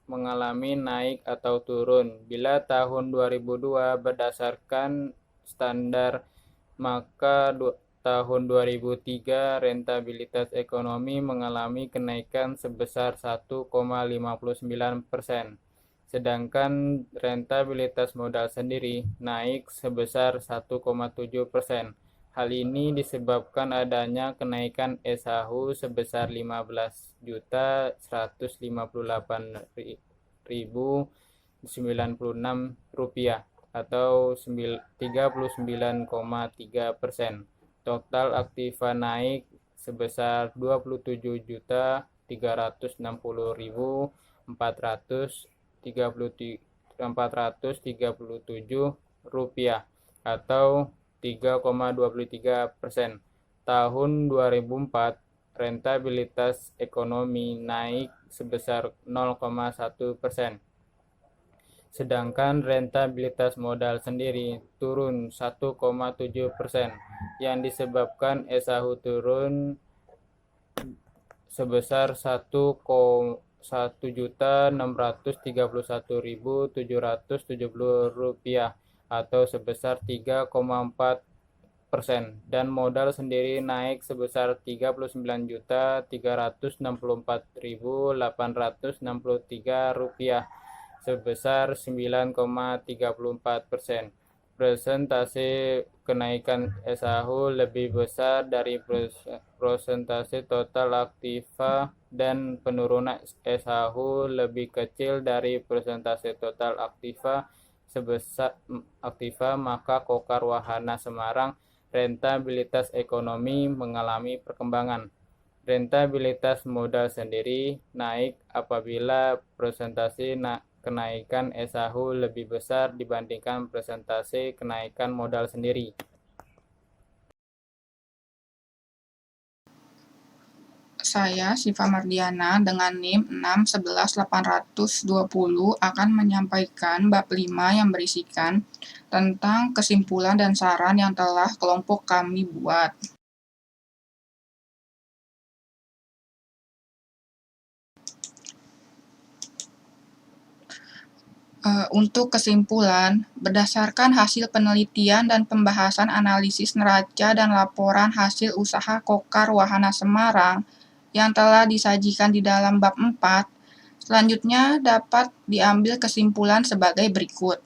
Speaker 3: mengalami naik atau turun. Bila tahun 2002 berdasarkan standar, maka tahun 2003 rentabilitas ekonomi mengalami kenaikan sebesar 1,59%. Sedangkan rentabilitas modal sendiri naik sebesar 1,7%. Hal ini disebabkan adanya kenaikan SAHU sebesar Rp15.058.096 atau 39,3%. Total aktiva naik sebesar Rp27.364.437 atau 3,23%. Tahun 2004 rentabilitas ekonomi naik sebesar 0,1%. Sedangkan rentabilitas modal sendiri turun 1,7%, yang disebabkan SAHU turun sebesar Rp1.631.770 atau sebesar 3,4%, dan modal sendiri naik sebesar Rp39.364.863 sebesar 9,34%. Persentase kenaikan SAHU lebih besar dari persentase total aktiva dan penurunan SAHU lebih kecil dari persentase total aktiva sebesar aktiva, maka Kokar Wahana Semarang rentabilitas ekonomi mengalami perkembangan. Rentabilitas modal sendiri naik apabila persentase kenaikan SAHU lebih besar dibandingkan persentase kenaikan modal sendiri.
Speaker 4: Saya, Siva Mardiana, dengan NIM 6111820 akan menyampaikan bab 5 yang berisikan tentang kesimpulan dan saran yang telah kelompok kami buat. Untuk kesimpulan, berdasarkan hasil penelitian dan pembahasan analisis neraca dan laporan hasil usaha Kokar Wahana Semarang yang telah disajikan di dalam bab 4, selanjutnya dapat diambil kesimpulan sebagai berikut.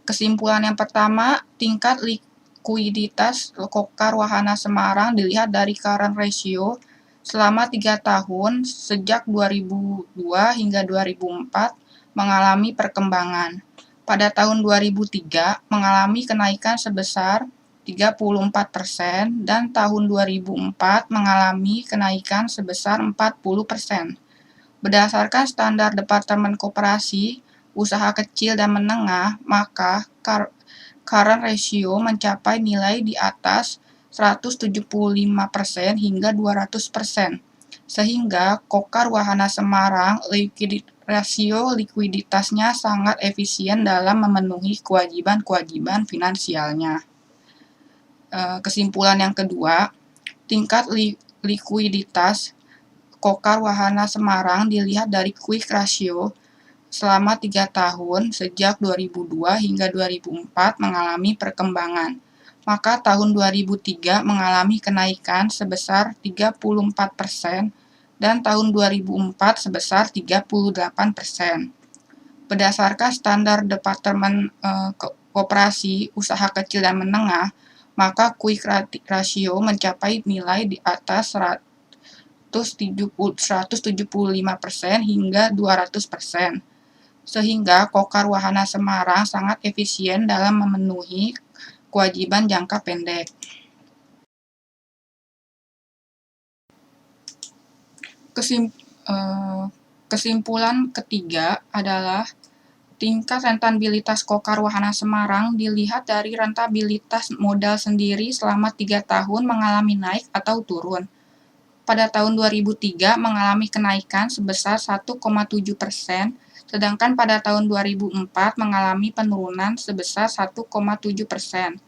Speaker 4: Kesimpulan yang pertama, tingkat likuiditas Kokar Wahana Semarang dilihat dari current ratio selama 3 tahun sejak 2002 hingga 2004 mengalami perkembangan. Pada tahun 2003 mengalami kenaikan sebesar 34% dan tahun 2004 mengalami kenaikan sebesar 40%. Berdasarkan standar Departemen Koperasi, Usaha Kecil dan Menengah, maka current ratio mencapai nilai di atas 175% hingga 200%. Sehingga Kokar Wahana Semarang rasio likuiditasnya sangat efisien dalam memenuhi kewajiban-kewajiban finansialnya. Kesimpulan yang kedua, tingkat likuiditas Kokar Wahana Semarang dilihat dari quick ratio selama 3 tahun sejak 2002 hingga 2004 mengalami perkembangan. Maka tahun 2003 mengalami kenaikan sebesar 34% dan tahun 2004 sebesar 38%. Berdasarkan standar Departemen Koperasi Usaha Kecil dan Menengah, maka quick ratio mencapai nilai di atas 175% hingga 200%. Sehingga Kokar Wahana Semarang sangat efisien dalam memenuhi kewajiban jangka pendek. Kesimpulan ketiga adalah tingkat rentabilitas Kokar Wahana Semarang dilihat dari rentabilitas modal sendiri selama 3 tahun mengalami naik atau turun. Pada tahun 2003 mengalami kenaikan sebesar 1,7%, sedangkan pada tahun 2004 mengalami penurunan sebesar 1,7%.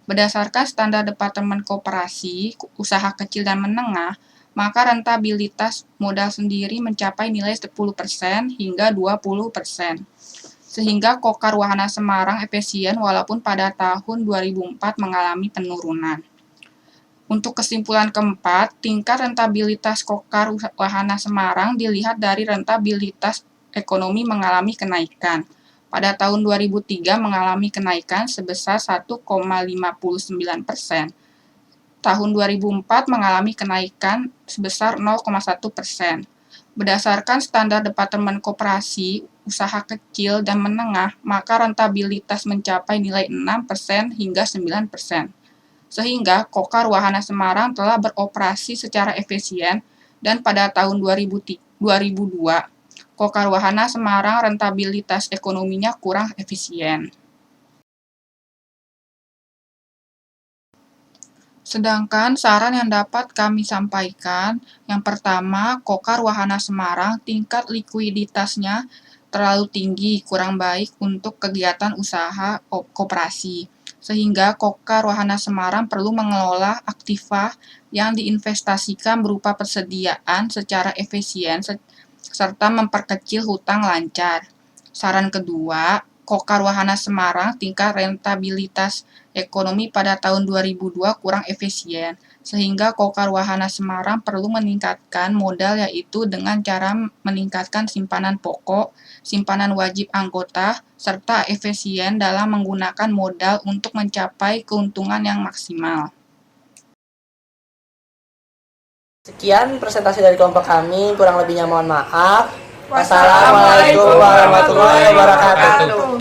Speaker 4: Berdasarkan standar Departemen Koperasi, Usaha Kecil dan Menengah, maka rentabilitas modal sendiri mencapai nilai 10% hingga 20%. Sehingga Kokar Wahana Semarang efisien walaupun pada tahun 2004 mengalami penurunan. Untuk kesimpulan keempat, tingkat rentabilitas Kokar Wahana Semarang dilihat dari rentabilitas ekonomi mengalami kenaikan. Pada tahun 2003 mengalami kenaikan sebesar 1,59%. Tahun 2004 mengalami kenaikan sebesar 0,1%. Berdasarkan standar Departemen Koperasi, Usaha Kecil dan Menengah, maka rentabilitas mencapai nilai 6% hingga 9%. Sehingga Kokar Wahana Semarang telah beroperasi secara efisien dan pada tahun 2002, Kokar Wahana Semarang rentabilitas ekonominya kurang efisien. Sedangkan saran yang dapat kami sampaikan, yang pertama, Kokar Wahana Semarang tingkat likuiditasnya terlalu tinggi, kurang baik untuk kegiatan usaha koperasi. Sehingga Kokar Wahana Semarang perlu mengelola aktiva yang diinvestasikan berupa persediaan secara efisien serta memperkecil hutang lancar. Saran kedua, Kokar Wahana Semarang tingkat rentabilitas ekonomi pada tahun 2002 kurang efisien, sehingga Kokar Wahana Semarang perlu meningkatkan modal yaitu dengan cara meningkatkan simpanan pokok, simpanan wajib anggota, serta efisien dalam menggunakan modal untuk mencapai keuntungan yang maksimal.
Speaker 2: Sekian presentasi dari kelompok kami, kurang lebihnya mohon maaf. Wassalamualaikum warahmatullahi wabarakatuh.